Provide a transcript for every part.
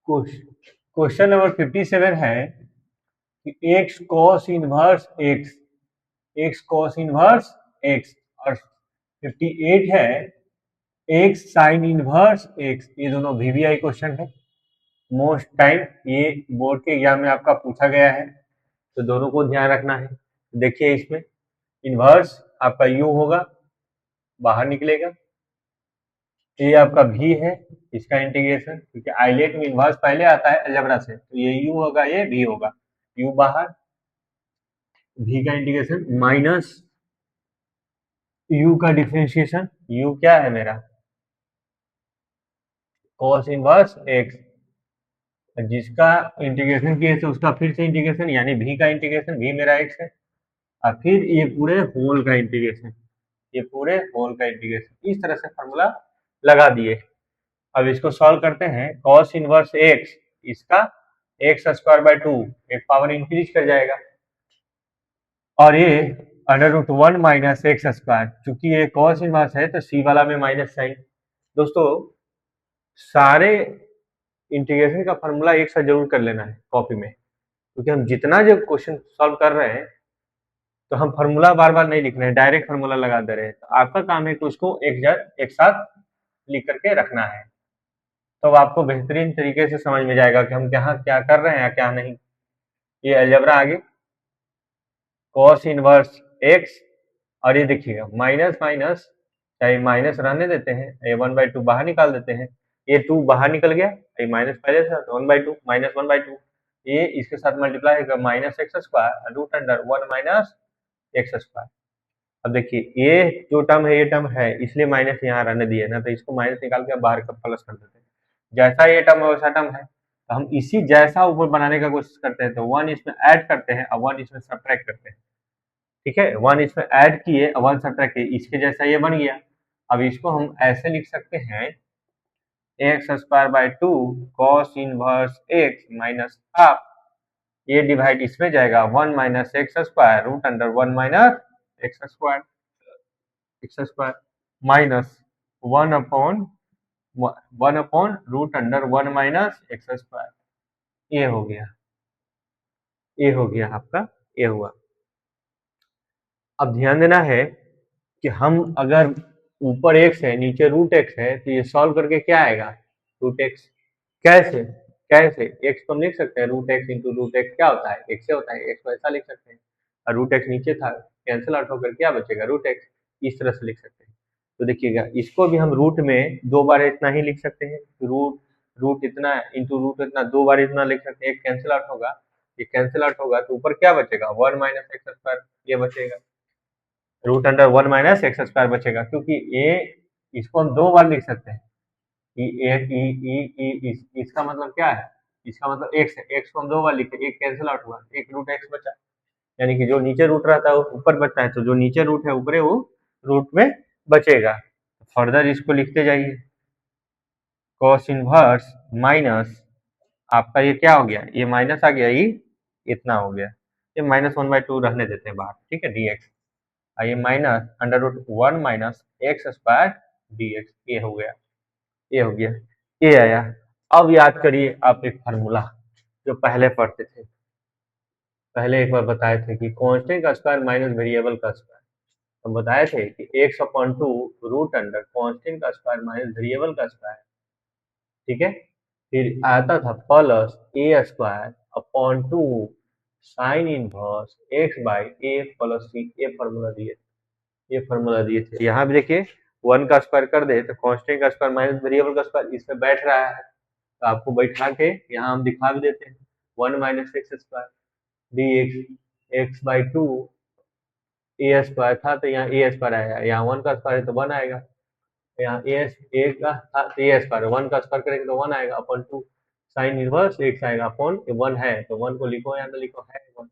Question number 57 है कि x cos inverse x, x cos inverse x, और 58 है एक्स साइन इनवर्स एक्स। ये दोनों वीवीआई क्वेश्चन है, मोस्ट टाइम ये बोर्ड के एग्जाम में आपका पूछा गया है, तो दोनों को ध्यान रखना है। देखिए इसमें इनवर्स आपका यू होगा, बाहर निकलेगा, ये आपका भी है, इसका इंटीग्रेशन, क्योंकि आइलेट में इनवर्स पहले आता है अलजेब्रा से, तो ये यू होगा, ये भी होगा, यू बाहर, भी का इंटीग्रेशन माइनस यू का डिफरेंशिएशन, यू क्या है मेरा कॉस इनवर्स एक्स, जिसका इंटीग्रेशन किए थे उसका फिर से इंटीग्रेशन, यानी भी का इंटीग्रेशन, भी मेरा एक्स है, और फिर ये पूरे होल का इंटीग्रेशन, ये पूरे होल का इंटीग्रेशन, इस तरह से फॉर्मूला लगा दिए। अब इसको सॉल्व करते हैं, cos इनवर्स एक्स, इसका एक्स स्क्वायर बाय 2, एक पावर इंक्रीज कर जाएगा, और ये under root 1 minus x square, चूंकि ये cos इनवर्स है तो सी वाला में माइनस साइन। दोस्तों सारे इंटीग्रेशन का फॉर्मूला एक साथ जरूर कर लेना है कॉपी में, क्योंकि हम जितना जो क्वेश्चन सॉल्व कर रहे हैं तो हम फॉर्मूला बार बार नहीं लिख रहे हैं, डायरेक्ट फॉर्मूला लगा दे रहे हैं, तो आपका काम है कि उसको एक साथ लिख करके रखना है, तो आपको बेहतरीन तरीके से समझ में जाएगा कि हम क्या क्या कर रहे हैं क्या नहीं। ये अलजेब्रा आगे cos इनवर्स x, और ये देखिएगा माइनस माइनस, चाहे माइनस रहने देते हैं, ये 1/2 बाहर निकाल देते हैं, ये 2 बाहर निकल गया, ये माइनस पहले से 1/2 माइनस 1/2, ये इसके साथ मल्टीप्लाई होगा minus x square root under 1 minus x square. अब देखिए ये जो टर्म है ये टर्म है, इसलिए माइनस यहाँ रहने दिए ना, तो इसको माइनस निकाल के बाहर का प्लस कर देते हैं, जैसा ये टर्म है वैसा टर्म है, तो हम इसी जैसा ऊपर बनाने का कोशिश करते हैं, तो 1 इसमें ऐड करते हैं और 1 इसमें सब्ट्रैक्ट करते हैं, ठीक है, 1 इसमें ऐड किए और 1 सब्ट्रैक्ट किए, इसके जैसा ये बन गया। अब इसको हम ऐसे लिख सकते हैं x square by 2 cos inverse x minus half, ये डिवाइड इसमें जाएगा 1 minus x square root under 1 minus x square minus 1 upon root under 1 minus x square, ये हो गया, ये हो गया आपका, ये हुआ। अब ध्यान देना है कि हम अगर ऊपर एक्स है नीचे रूट एक्स है, तो ये सॉल्व करके क्या आएगा रूट एक्स, कैसे कैसे एक्स को हम लिख सकते हैं root x into root x, क्या होता है एक्स से होता है, एक्स को ऐसा लिख सकते हैं, और रूट एक्स नीचे था, कैंसिल आउट होकर क्या बचेगा रूट एक्स, इस तरह से लिख सकते हैं। तो देखिएगा इसको भी हम रूट में 2 बार इतना ही लिख सकते हैं, रूट रूट इतना इंटू रूट इतना 2 बार इतना लिख सकते हैं, एक कैंसिल आउट होगा, ये कैंसिल आउट होगा तो ऊपर क्या बचेगा 1 माइनस एक्स स्क्वायर, ये बचेगा root under 1 minus x square बचेगा, क्योंकि ये इसको हम 2 बार लिख सकते हैं, इसका मतलब क्या है, इसका मतलब एक्स है, एक्स को हम 2 बार लिखते, एक कैंसिल आउट हुआ, एक रूट एक्स बचा, यानी कि जो नीचे रूट रहता है वो ऊपर बचता है, तो जो नीचे रूट है ऊपर वो रूट में बचेगा। फर्दर इसको लिखते जाइए, कॉस इनवर्स माइनस आपका ये क्या हो गया, ये माइनस आ गया, ये इतना हो गया, ये माइनस 1/2 रहने देते हैं बाहर, ठीक है dx, ये minus under root 1 minus x square dx, ये हो गया, ये हो गया, ये आया। अब याद करिए आप एक फार्मूला जो पहले पढ़ते थे, पहले एक बार बताए थे कि कांस्टेंट का स्क्वायर माइनस वेरिएबल का स्क्वायर, हम बताए थे कि x upon 2 root under constant का स्क्वायर माइनस वेरिएबल का स्क्वायर, ठीक है, फिर आता था plus a square upon 2 sine inverse x by a plus सी, ये फार्मूला दिए थे, ये फार्मूला दिए थे। यहाँ भी देखिए 1 का स्क्वायर कर दे तो कांस्टेंट का स्क्वायर माइनस वेरिएबल का स्क्वायर इसमें बैठ रहा है, तो आपको बैठा के यहाँ हम दिखा भी देते हैं 1 minus x square d x, x by 2 A square था तो यहाँ ए स्क्वायर आएगा, यहाँ 1 का स्क्वायर है तो 1 आएगा, यहाँ ए का था तो ए स्क्वायर, 1 का स्क्वायर करेंगे तो 1 आएगा अपॉन 2 साइन इनवर्स एक्स आएगा अपॉन 1 है तो 1 को लिखो या तो लिखो है 1,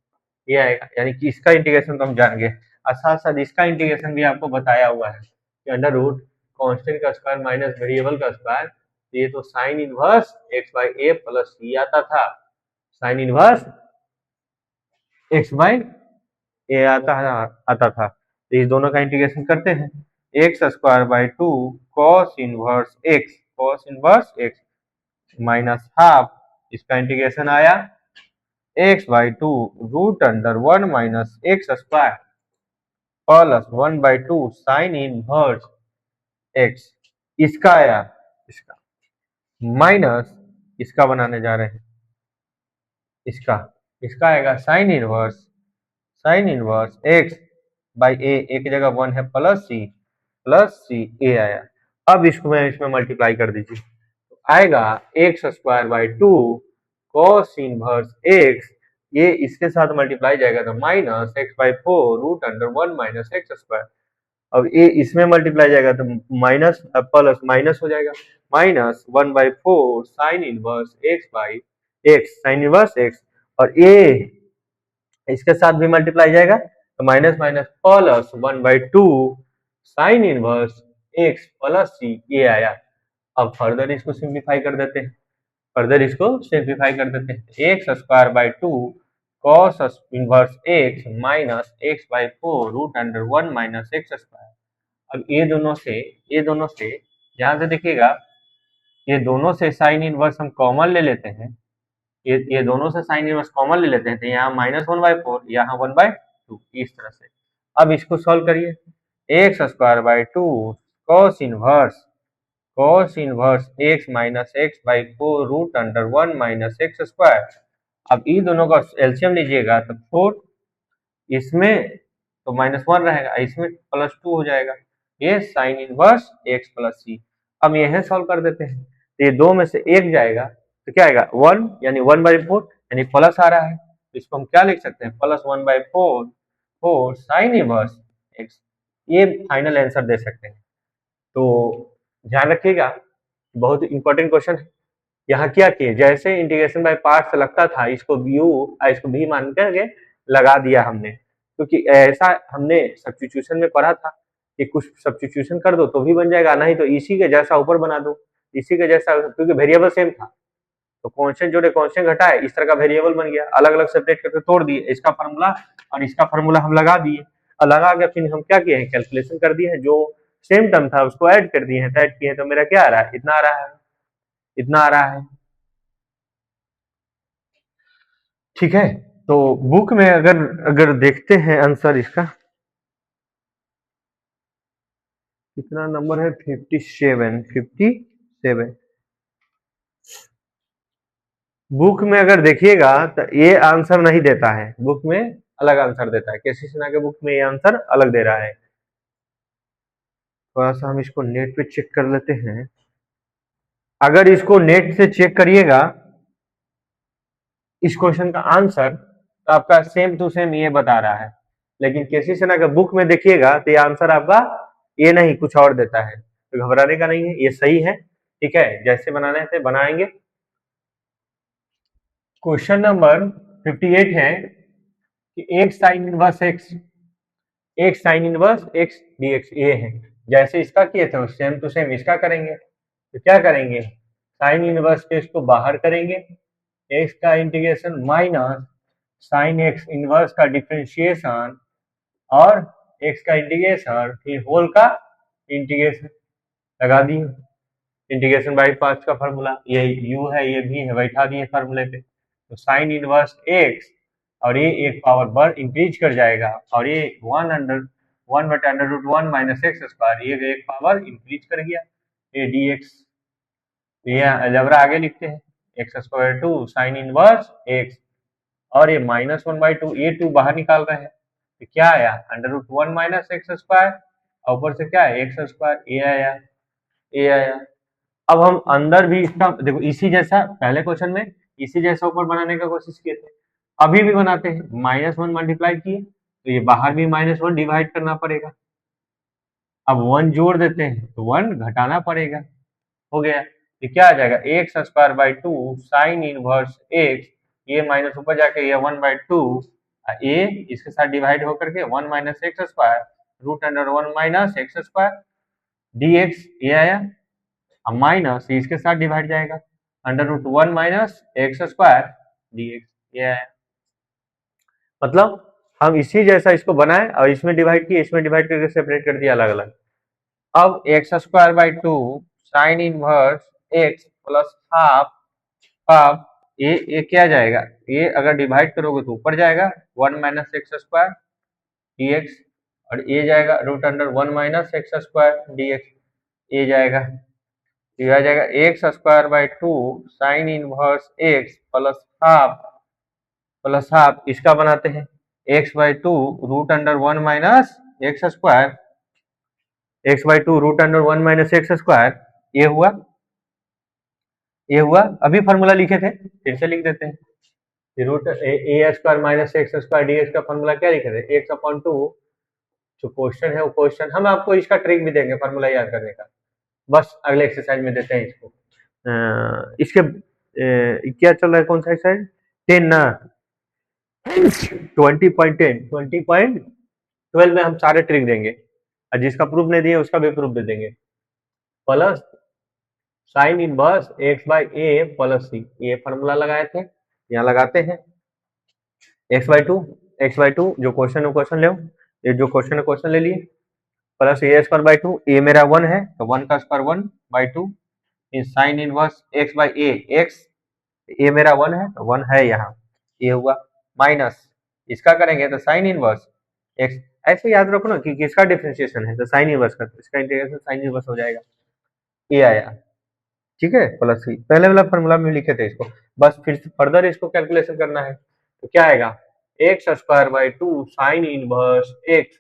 ये आएगा, यानी कि इसका इंटीग्रेशन तो हम जान गए, और साथ साथ इसका इंटीग्रेशन भी आपको बताया हुआ है कि अंडर रूट कांस्टेंट का स्क्वायर माइनस वेरिएबल का स्क्वायर, ये तो sine inverse x by a plus c आता था, sine inverse x by a आता था, तो इस दोनों का इंटीग्रेशन करते हैं, x square by 2 cos inverse x minus half इसका इंटीग्रेशन आया x/2 root under 1 minus x square plus 1/2 sine inverse x। इसका आया, इसका माइनस इसका बनाने जा रहे हैं, इसका इसका आएगा साइन इनवर्स x बाई ए, एक जगह 1 है प्लस सी ए आया। अब इसको मैं इसमें मल्टीप्लाई कर दीजिए, तो आएगा x square by 2 cos inverse x, ये इसके साथ मल्टीप्लाई जाएगा तो minus x/4 root under 1 minus x square. अब ये इसमें मल्टीप्लाई जाएगा तो माइनस प्लस माइनस हो जाएगा, minus 1/4 sine inverse x by x, sine inverse x. और ये इसके साथ भी मल्टीप्लाई जाएगा तो minus minus plus 1/2 sine inverse x plus सी, ये आया। अब फर्दर इसको सिंप्लीफाई कर देते हैं, x square by 2 cos inverse x minus x/4 root under 1 minus x square. अब ये दोनों से यहाँ से देखिएगा, ये दोनों से साइन इनवर्स हम कॉमन ले लेते हैं, ये दोनों से साइन इनवर्स कॉमन ले लेते हैं, तो यहाँ -1/4, यहाँ 1/2, इस तरह से। अब इसको सॉल्व करिए, x square by 2 cos inverse x minus x/4 root under 1 minus x square. अब इन दोनों का एलसीएम लीजिएगा तो 4, इसमें तो -1 रहेगा, इसमें +2 हो जाएगा, ये sine inverse x plus C. अब यह सॉल्व कर देते हैं, तो ये दो में से एक जाएगा तो क्या आएगा 1, यानी 1/4, यानी प्लस आ रहा है, तो इसको हम क्या लिख सकते हैं, प्लस 1/4 साइन इनवर्स एक्स, ये फाइनल आंसर दे सकते हैं। तो ध्यान रखिएगा, बहुत इंपॉर्टेंट क्वेश्चन है। यहाँ क्या किए, जैसे इंटीग्रेशन बाय पार्ट्स लगता था, इसको इसको भी मान करके लगा दिया हमने, क्योंकि ऐसा हमने सब्स्टिट्यूशन में पढ़ा था कि कुछ सब्स्टिट्यूशन कर दो तो भी बन जाएगा, नहीं तो इसी के जैसा ऊपर बना दो, इसी के जैसा, क्योंकि वेरिएबल सेम था तो कांस्टेंट जोड़े कांस्टेंट घटाए, इस तरह का वेरिएबल बन गया, अलग अलग सेपरेट करके तोड़ दिए, इसका फार्मूला और इसका फार्मूला हम लगा दिए, और लगा के फिर हम क्या किए हैं, कैलकुलेशन कर दिए हैं, जो सेम टर्म था उसको ऐड कर दिए हैं, तो ऐड किए तो मेरा क्या आ रहा है, इतना आ रहा है, इतना आ रहा है। ठीक है, तो बुक में अगर देखते हैं आंसर इसका कितना नंबर है, 57 बुक में अगर देखिएगा तो ये आंसर नहीं देता है, बुक में अलग आंसर देता है, केसी सिन्हा के बुक में ये आंसर अलग दे रहा है। थोड़ा सा हम इसको नेट पे चेक कर लेते हैं, अगर इसको नेट से चेक करिएगा इस क्वेश्चन का आंसर तो आपका सेम टू सेम ये बता रहा है, लेकिन केसी सिन्हा के बुक में देखिएगा तो ये आंसर आपका ये नहीं, कुछ और देता है, तो घबराने का नहीं है, ये सही है। ठीक है, जैसे बनाने थे बनाएंगे। क्वेश्चन नंबर 58 है कि एक साइन इनवर्स एक्स dx ये है, जैसे इसका किए थे सेम टू सेम इसका करेंगे, तो क्या करेंगे, साइन इनवर्स के इसको बाहर करेंगे, एक्स का integration minus sign x inverse का डिफरेंशिएशन और एक्स का इंटीग्रेशन फिर होल का इंटीग्रेशन लगा दिए, इंटीग्रेशन बाई पार्ट्स का फार्मूला, ये u है ये भी है, बैठा दिए फार्मूले पे, तो साइन इनवर्स एक्स और ये एक पावर पर इंक्रीज कर जाएगा, और ये 1/√1 माइनस एक्स स्क्वायर, ये एक पावर इंक्रीज कर गया, ये dx, ये अलजबरा आगे लिखते हैं, x square 2 sine inverse x, और ये -1/2, ये 2 बाहर निकाल रहे हैं तो क्या आया, √1 माइनस एक्स स्क्वायर, और ऊपर से क्या है एक्स स्क्वायर, ये आया। अब हम अंदर भी इसका देखो, इसी जैसा पहले क्वेश्चन में इसी जैसा ऊपर बनाने का कोशिश किए थे, अभी भी बनाते हैं, -1 मल्टीप्लाई किए तो ये बाहर भी -1 डिवाइड करना पड़ेगा, अब 1 जोड़ देते हैं तो 1 घटाना पड़ेगा, हो गया, ये क्या आ जाएगा, x square by 2 sine inverse x, ये माइनस ऊपर जाके ये 1/2, ये इसके साथ डिवाइड होकर के 1 minus x square root under 1 minus x square dx, ये आया, अब माइनस इसके साथ डिवाइड जाएगा, √1 माइनस एक्स स्क्वायर dx, ये आया। मतलब हम इसी जैसा इसको बनाए और इसमें डिवाइड किए, इसमें डिवाइड करके सेपरेट कर दिया अलग अलग। अब x square by 2 sine inverse x plus half ये क्या जाएगा, ये अगर डिवाइड करोगे तो ऊपर जाएगा 1 minus x square d x, और ये जाएगा root under 1 minus x square d x, ये जाएगा, ये आ जाएगा x square by 2 sine inverse x plus half इसका बनाते हैं x by 2 root under 1 minus x square, x by 2 root under 1 minus x square, ये हुआ, ये हुआ। अभी फॉर्मूला लिखे थे, फिर से लिख देते हैं। Root a square minus x square d x का फॉर्मूला क्या लिखे थे, एक्स अपॉन 2, जो क्वेश्चन है वो क्वेश्चन हम आपको इसका ट्रिक भी देंगे फॉर्मूला याद करने का, बस अगले एक्सरसाइज में देते हैं इसको। इसके क्या चल रहा है, कौन सा एक्सरसाइज, 10 ना, 20.10 20.12 में हम सारे ट्रिक देंगे, और जिसका प्रूफ नहीं दिए उसका भी प्रूफ दे देंगे। Plus sine inverse x by a plus सी, ये फॉर्मूला लगाए थे, यहाँ लगाते हैं एक्स बाई टू जो क्वेश्चन है क्वेश्चन ले, ये जो क्वेश्चन है क्वेश्चन ले लिए, plus a square by 2, a मेरा 1 है तो 1 का square 1 by 2 sine inverse x by a, x a मेरा 1 है तो 1 है यहाँ, ये हुआ, माइनस इसका करेंगे तो साइन इनवर्स एक्स, ऐसे याद रखो ना कि किसका डिफरेंशिएशन है तो साइन इनवर्स का, तो इसका इंटीग्रेशन साइन इनवर्स हो जाएगा, ये आया, ठीक है, प्लस सी, पहले वाला फॉर्मूला में लिखे थे इसको, बस फिर से फर्दर इसको कैलकुलेशन करना है, तो क्या आएगा x square by 2 sine inverse x,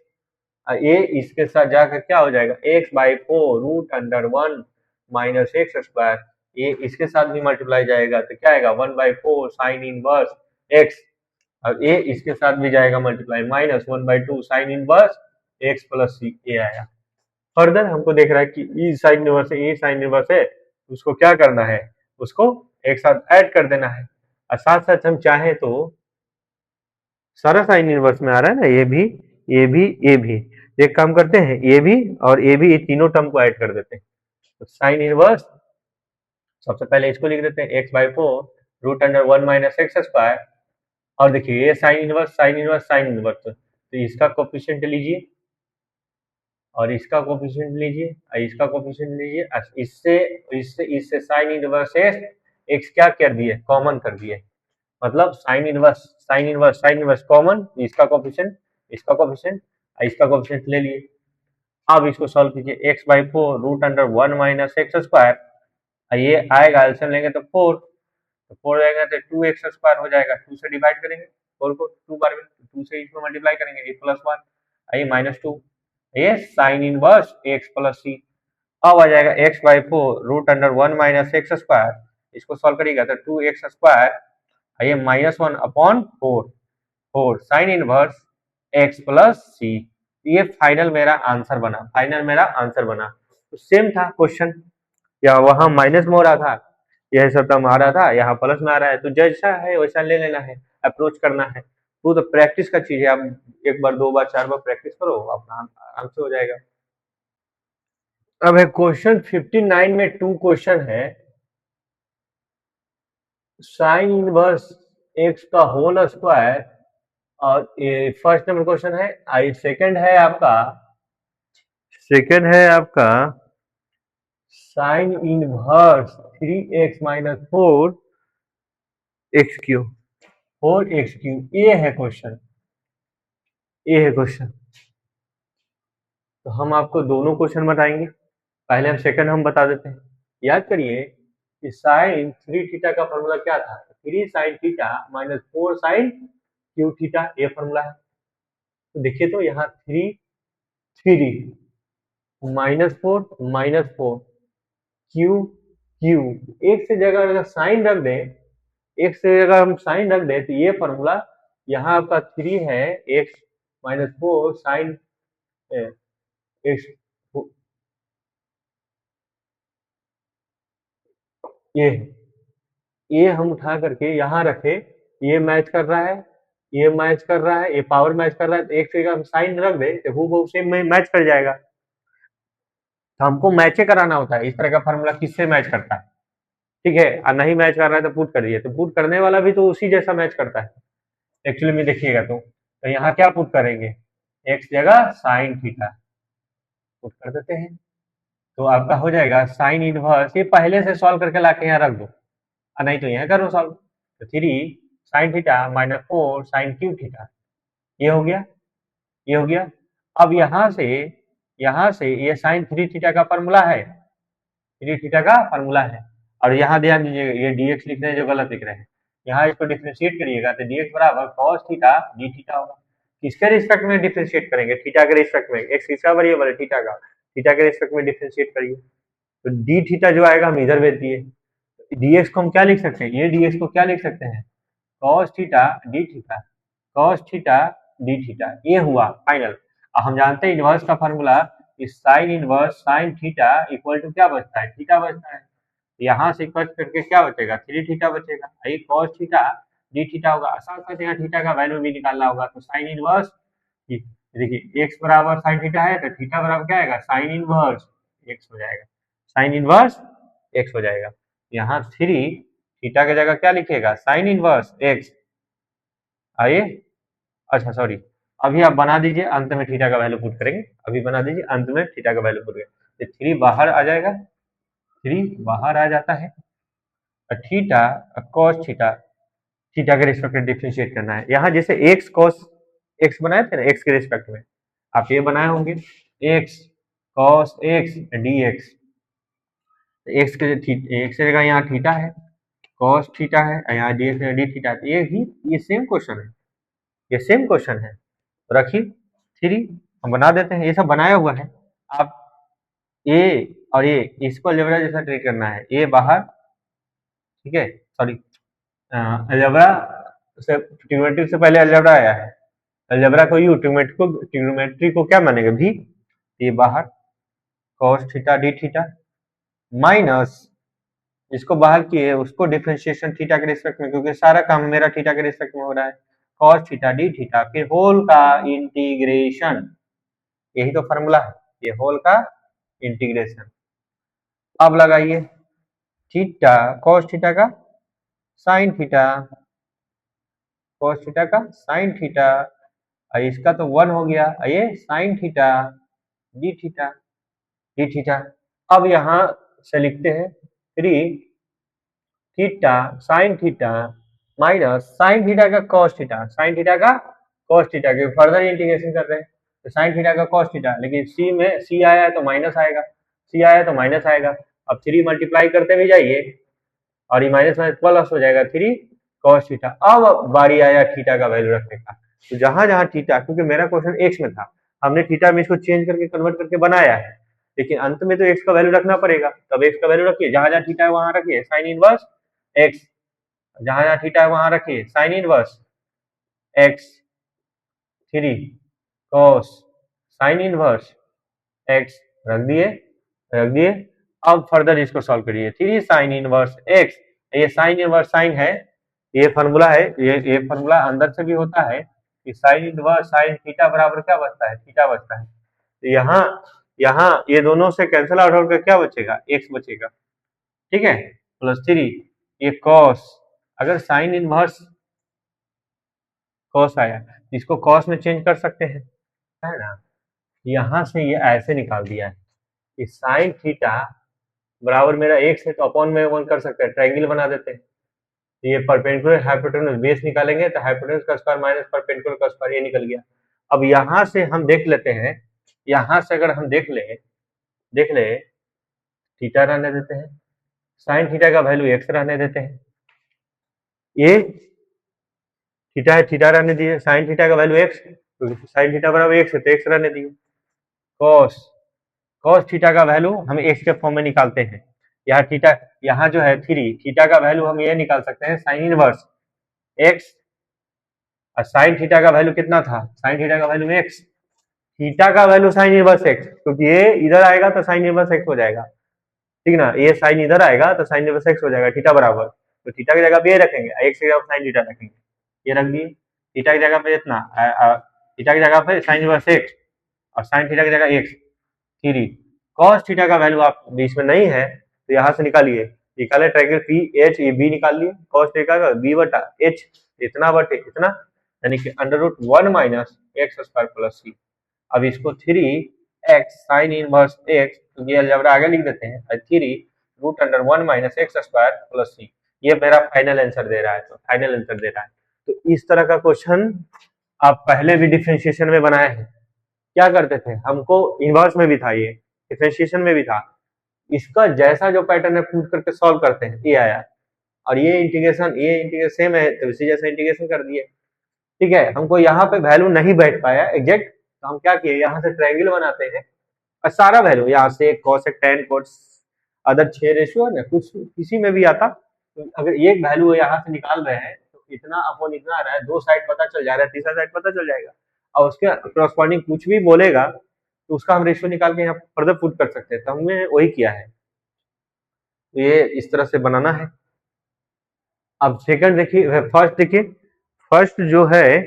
ये इसके साथ जाकर क्या हो जाएगा x by 4 root under 1 minus x square, ये इसके साथ भी मल्टीप्लाई जाएगा तो क्या आएगा 1 बाई 4 साइन इनवर्स एक्स, और ये इसके साथ भी जाएगा multiply minus 1 by 2 sine inverse x plus सी, ये आया। फर्दर हमको देख रहा है कि ई साइन इनवर्स है, ई साइन इनवर्स है, उसको क्या करना है, उसको एक साथ ऐड कर देना है, और साथ साथ हम चाहें तो सारा साइन इनवर्स में आ रहा है ना, ये भी ये भी ये भी, एक काम करते हैं ये भी और ये भी, ये तीनों टर्म को ऐड कर देते हैं, तो साइन इनवर्स सबसे पहले इसको लिख देते हैं x by 4 root under 1 minus x square, और देखिए ये sine inverse sine inverse sine inverse, तो इसका कोफिशिएंट लीजिए और इसका कोफिशिएंट लीजिए और इसका कोफिशिएंट लीजिए, इससे इससे इससे साइन इनवर्स एक्स क्या कर दिए, कॉमन कर दिए, मतलब sine inverse sine inverse sine inverse common, इसका कोफिशिएंट इसका कोफिशिएंट इसका कोफिशिएंट ले लिए। अब इसको सॉल्व कीजिए x by 4 root under 1 minus x square, ये आएगा एल्सियम लेंगे तो 4, तो 4 आएगा तो 2x स्क्वायर हो जाएगा, 2 से डिवाइड करेंगे 4 को 2 बार में, 2 से इसको मल्टीप्लाई करेंगे, ये प्लस 1 ये माइनस 2, ये sine inverse x plus C. अब आ जाएगा x by 4 root under 1 minus x square, इसको सॉल्व करिएगा तो 2x स्क्वायर, ये minus 1 upon 4 sine inverse x plus सी, ये फाइनल मेरा आंसर बना, फाइनल मेरा आंसर बना। तो सेम था क्वेश्चन, या वहां माइनस में हो रहा था, यह सब टर्म आ रहा था, यहाँ प्लस में आ रहा है, तो जैसा है वैसा ले लेना है, अप्रोच करना है, तो प्रैक्टिस का चीज है, आप एक बार 2 बार 4 बार प्रैक्टिस करो, अपना आराम से हो जाएगा। अब है क्वेश्चन 59 में 2 क्वेश्चन है, साइन इनवर्स एक्स का होल स्क्वायर, और ये फर्स्ट नंबर क्वेश्चन है, सेकंड है आपका sine inverse 3x minus 4x cube, ये है क्वेश्चन, ये है क्वेश्चन। तो हम आपको दोनों क्वेश्चन बताएंगे, पहले हम सेकंड हम बता देते हैं। याद करिए कि साइन 3 थीटा का फॉर्मूला क्या था, 3 sine theta minus 4 sine cube theta, ये फॉर्मूला है। तो देखिए तो यहाँ 3 -4 क्यू क्यू, एक से जगह अगर साइन रख दें, एक से अगर हम साइन रख दें तो ये फॉर्मूला यहाँ आपका 3 है एक्स माइनस 4 साइन एक्स, ये हम उठा करके यहाँ रखे, ये मैच कर रहा है, ये मैच कर रहा है, ये पावर मैच कर रहा है, तो एक से हम साइन रख दे तो हूबहू सेम में मैच कर जाएगा। तो हमको मैचे कराना होता है, इस तरह का फॉर्मूला किससे मैच करता है, ठीक है, और नहीं मैच कर रहा है तो पुट करिए, तो पुट करने वाला भी तो उसी जैसा मैच करता है एक्चुअली में, देखिएगा तो यहाँ क्या पुट करेंगे, एक्स जगह साइन थीटा पुट कर देते हैं, तो आपका हो जाएगा साइन इनवर्स, ये पहले से सॉल्व करके लाके यहाँ रख दो, नहीं तो यहाँ करो सॉल्व, तो 3 sine theta minus 4 sine cube theta, ये हो गया, ये हो गया। अब यहाँ से ये साइन 3 थीटा का फॉर्मूला है, 3 थीटा का फॉर्मूला है। और यहाँ ध्यान दीजिएगा, ये dx लिख रहे हैं जो गलत लिख रहे हैं, यहाँ इसको डिफरेंशिएट करिएगा तो dx बराबर cos थीटा d थीटा होगा। किसके रिस्पेक्ट में डिफरेंशिएट करेंगे? थीटा के रिस्पेक्ट में। x किसका वेरिएबल है? थीटा का। थीटा के रिस्पेक्ट में डिफरेंशिएट करिए तो d थीटा जो आएगा हम इधर भेज दिए। dx को हम क्या लिख सकते हैं? ये dx को क्या लिख सकते हैं? cos theta d theta, cos theta d theta, ये हुआ फाइनल। अब हम जानते हैं इनवर्स का फार्मूला, इस sine inverse sine theta equal to क्या बचता है? थीटा बचता है। यहाँ से कट करके क्या बचेगा? 3 थीटा बचेगा। ये cos थीटा d थीटा होगा। साथ साथ यहाँ थीटा का वैल्यू भी निकालना होगा, तो साइन इनवर्स, देखिए x बराबर साइन थीटा है तो थीटा बराबर क्या आएगा? साइन इनवर्स x हो जाएगा, साइन इनवर्स x हो जाएगा। यहाँ 3 थीटा की जगह क्या लिखेगा? Sign inverse x। आइए, अच्छा सॉरी, अभी आप बना दीजिए, अंत में थीटा का वैल्यू पुट करेंगे। अभी बना दीजिए, अंत में थीटा का वैल्यू पुट करेंगे। तो 3 बाहर आ जाएगा, 3 बाहर आ जाता है। थीटा cos थीटा, थीटा के रिस्पेक्ट में डिफरेंशिएट करना है। यहाँ जैसे x cos x बनाए थे ना, x के रिस्पेक्ट में आप ये बनाए होंगे, x cos x dx। x के x की जगह यहाँ थीटा है, cos थीटा है, यहाँ dx d थीटा है। ये सेम क्वेश्चन है, ये सेम क्वेश्चन है। रखिए 3 हम बना देते हैं, ये सब बनाया हुआ है। आप a और a इसको अलजेब्रा जैसा ट्रीट करना है, a बाहर, ठीक है, सॉरी, अलजेब्रा से ट्रिग्नोमेट्री से पहले अलजेब्रा आया है, अलजेब्रा को यू, ट्रिग्नोमेट्री को क्या मानेंगे? भी। ये बाहर cos theta d theta minus, इसको बाहर किए उसको डिफरेंशिएशन थीटा के रिस्पेक्ट में, क्योंकि सारा काम मेरा थीटा के रिस्पेक्ट में हो रहा है, cos थीटा d थीटा, फिर होल का इंटीग्रेशन, यही तो फॉर्मूला है, ये होल का इंटीग्रेशन। अब लगाइए थीटा cos थीटा का साइन थीटा, cos थीटा का साइन थीटा, इसका तो 1 हो गया, ये sine theta d theta, d theta. अब यहाँ से लिखते हैं 3 theta sine theta minus sine theta का cos थीटा, साइन थीटा का cos थीटा के फर्दर इंटीग्रेशन कर रहे हैं तो साइन थीटा का cos थीटा, लेकिन c में c आया है तो माइनस आएगा, c आया तो माइनस आएगा। अब 3 मल्टीप्लाई करते भी जाइए और ये माइनस माइनस प्लस हो जाएगा, 3 cos थीटा। अब बारी आया थीटा का वैल्यू रखने का, तो जहां जहां थीटा, क्योंकि मेरा क्वेश्चन x में था, हमने थीटा में इसको चेंज करके कन्वर्ट करके बनाया है, लेकिन अंत में तो x का वैल्यू रखना पड़ेगा, तब x का वैल्यू रखिए, जहां जहां थीटा है वहां रखिए साइन इनवर्स x, जहां जहां थीटा है वहां रखिए sign inverse x, 3 cos sign inverse x रख दिए, रख दिए। अब फर्दर इसको सॉल्व करिए, 3 साइन इनवर्स x, ये साइन इनवर्स साइन है, ये फॉर्मूला है, ये फॉर्मूला अंदर से भी होता है कि साइन इनवर्स साइन थीटा बराबर क्या बचता है? थीटा बचता है। तो यहाँ यहाँ ये दोनों से कैंसिल आउट होकर क्या बचेगा? x बचेगा, ठीक है, प्लस 3 ये cos, अगर साइन इनवर्स cos आया इसको cos में चेंज कर सकते हैं, है ना। यहाँ से ये ऐसे निकाल दिया है कि साइन थीटा बराबर मेरा x है तो अपॉन में 1 कर सकते हैं, ट्रायंगल बना देते हैं। ये परपेंडिकुलर हाइपोटेन्यूज बेस निकालेंगे तो हाइपोटेन्यूज का स्क्वायर माइनस परपेंडिकुलर का स्क्वायर, ये निकल गया। अब यहाँ से हम देख लेते हैं, यहाँ से अगर हम देख ले थीटा रहने देते हैं, साइन थीटा का वैल्यू x रहने देते हैं, ये थीटा है, थीटा रहने दिए, साइन थीटा का वैल्यू x, तो साइन थीटा बराबर x है तो x रहने दिए, cos थीटा का वैल्यू हम x के फॉर्म में निकालते हैं, यहाँ थीटा, यहाँ जो है 3 थीटा का वैल्यू हम ये निकाल सकते हैं साइन इनवर्स x, और साइन थीटा का वैल्यू कितना था? साइन थीटा का वैल्यू x, थीटा का वैल्यू साइन इनवर्स x, क्योंकि ये इधर आएगा तो साइन इनवर्स x हो जाएगा, ठीक ना, ये साइन इधर आएगा तो साइन इनवर्स x हो जाएगा, थीटा बराबर, तो थीटा की जगह पे ये रखेंगे, x की जगह साइन थीटा रखेंगे, ये रख दिए, थीटा की जगह पे इतना, थीटा की जगह पे साइन इनवर्स x और साइन थीटा की जगह x, 3 cos थीटा का वैल्यू आप बीच में नहीं है तो यहाँ से निकालिए, निकाले ट्रायंगल पी एच, ये बी निकाल लिए, cos थीटा का b बटा h, इतना बटे इतना, यानी कि √1 minus x square plus C. अब इसको 3x साइन इनवर्स x, तो ये अलजेब्रा आगे लिख देते हैं, 3 √1 माइनस एक्स स्क्वायर प्लस सी, ये मेरा फाइनल आंसर दे रहा है, तो फाइनल आंसर दे रहा है। तो इस तरह का क्वेश्चन आप पहले भी डिफरेंशिएशन में बनाए हैं। क्या करते थे, हमको इनवर्स में भी था, ये डिफरेंशिएशन में भी था, इसका जैसा जो पैटर्न है पुट करके सॉल्व करते हैं, ये आया, और ये इंटीग्रेशन सेम है तो इसी जैसा इंटीग्रेशन कर दिए। ठीक है, हमको यहाँ पे वैल्यू नहीं बैठ पाया एग्जैक्ट, तो हम क्या किए, यहाँ से ट्रायंगल बनाते हैं और सारा वैल्यू यहाँ से cos tan cos other 6 ratio है ना, कुछ किसी में भी आता, तो अगर एक वैल्यू यहाँ से निकाल रहे हैं तो इतना अपॉन इतना आ रहा है, दो साइड पता चल जा रहा है, तीसरा साइड पता चल जाएगा, और उसके करस्पॉन्डिंग कुछ भी बोलेगा तो उसका हम रेशियो निकाल के यहाँ फर्दर पुट कर सकते हैं, तो हमने वही किया है। तो ये इस तरह से बनाना है। अब सेकंड देखिए, फर्स्ट देखिए, फर्स्ट जो है,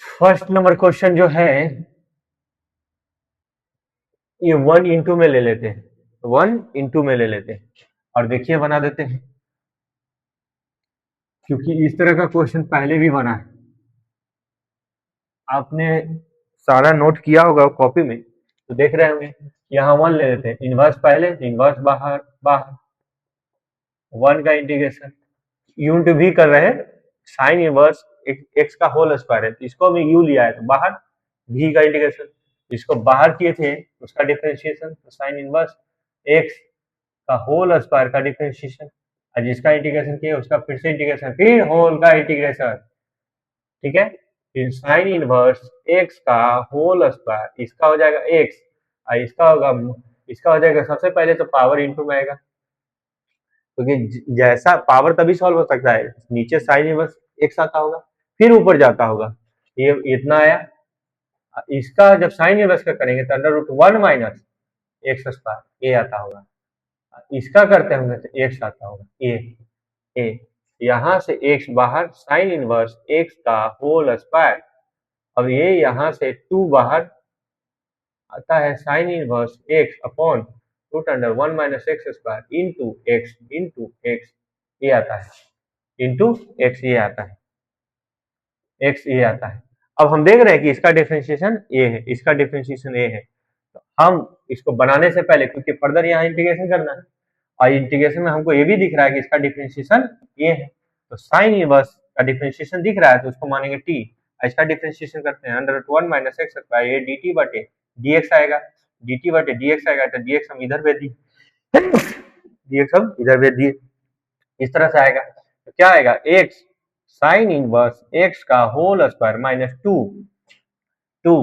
फर्स्ट नंबर क्वेश्चन जो है ये 1 इंटू में ले लेते हैं, 1 इंटू में ले लेते हैं और देखिए बना देते हैं, क्योंकि इस तरह का क्वेश्चन पहले भी बना है, आपने सारा नोट किया होगा कॉपी में, तो देख रहे होंगे। यहाँ 1 ले लेते हैं, इनवर्स पहले, इनवर्स बाहर, बाहर 1 का इंटीग्रेशन, यूनिट भी कर रहे हैं, साइन इनवर्स एक्स का होल स्क्वायर है, तो इसको हमें यू लिया है तो बाहर भी का इंटीग्रेशन, इसको बाहर किए थे उसका डिफरेंशिएशन, तो साइन इनवर्स एक्स का होल स्क्वायर का डिफरेंशिएशन, और जिसका इंटीग्रेशन किया उसका फिर से इंटीग्रेशन, फिर होल का इंटीग्रेशन। ठीक है, फिर साइन इनवर्स एक्स का होल स्क्वायर, इसका हो जाएगा एक्स और इसका हो जाएगा, सबसे पहले तो पावर इंटू में आएगा, क्योंकि जैसा पावर तभी सॉल्व हो सकता है, नीचे साइन इनवर्स एक्स आता होगा फिर ऊपर जाता होगा, ये इतना आया, इसका जब साइन इनवर्स का करेंगे तो under root 1 minus x square ये आता होगा, इसका करते होंगे तो एक्स आता होगा, ए यहाँ से एक्स बाहर, साइन इनवर्स एक्स का होल स्क्वायर, अब ये यहाँ से 2 बाहर आता है, sine inverse x upon root under 1 minus x square into x ये आता है, इंटू एक्स ये आता है, एक्स ये आता है। अब हम देख रहे हैं कि इसका डिफरेंशिएशन ए है, इसका डिफरेंशिएशन ए है, तो हम इसको बनाने से पहले, क्योंकि फर्दर यहाँ इंटीग्रेशन करना है और इंटीग्रेशन में हमको ये भी दिख रहा है कि इसका डिफरेंशिएशन ये है, तो साइन इनवर्स का डिफरेंशिएशन दिख रहा है तो उसको मानेंगे टी, इसका डिफरेंशिएशन करते हैं under root 1 minus x square, ये डी टी बटे डी एक्स आएगा, डी टी बटे डी एक्स आएगा, तो डी एक्स हम इधर भेज दिए, डी एक्स हम इधर भेज दिए, इस तरह से आएगा, तो क्या आएगा, एक्स साइन इनवर्स एक्स का होल स्क्वायर माइनस 2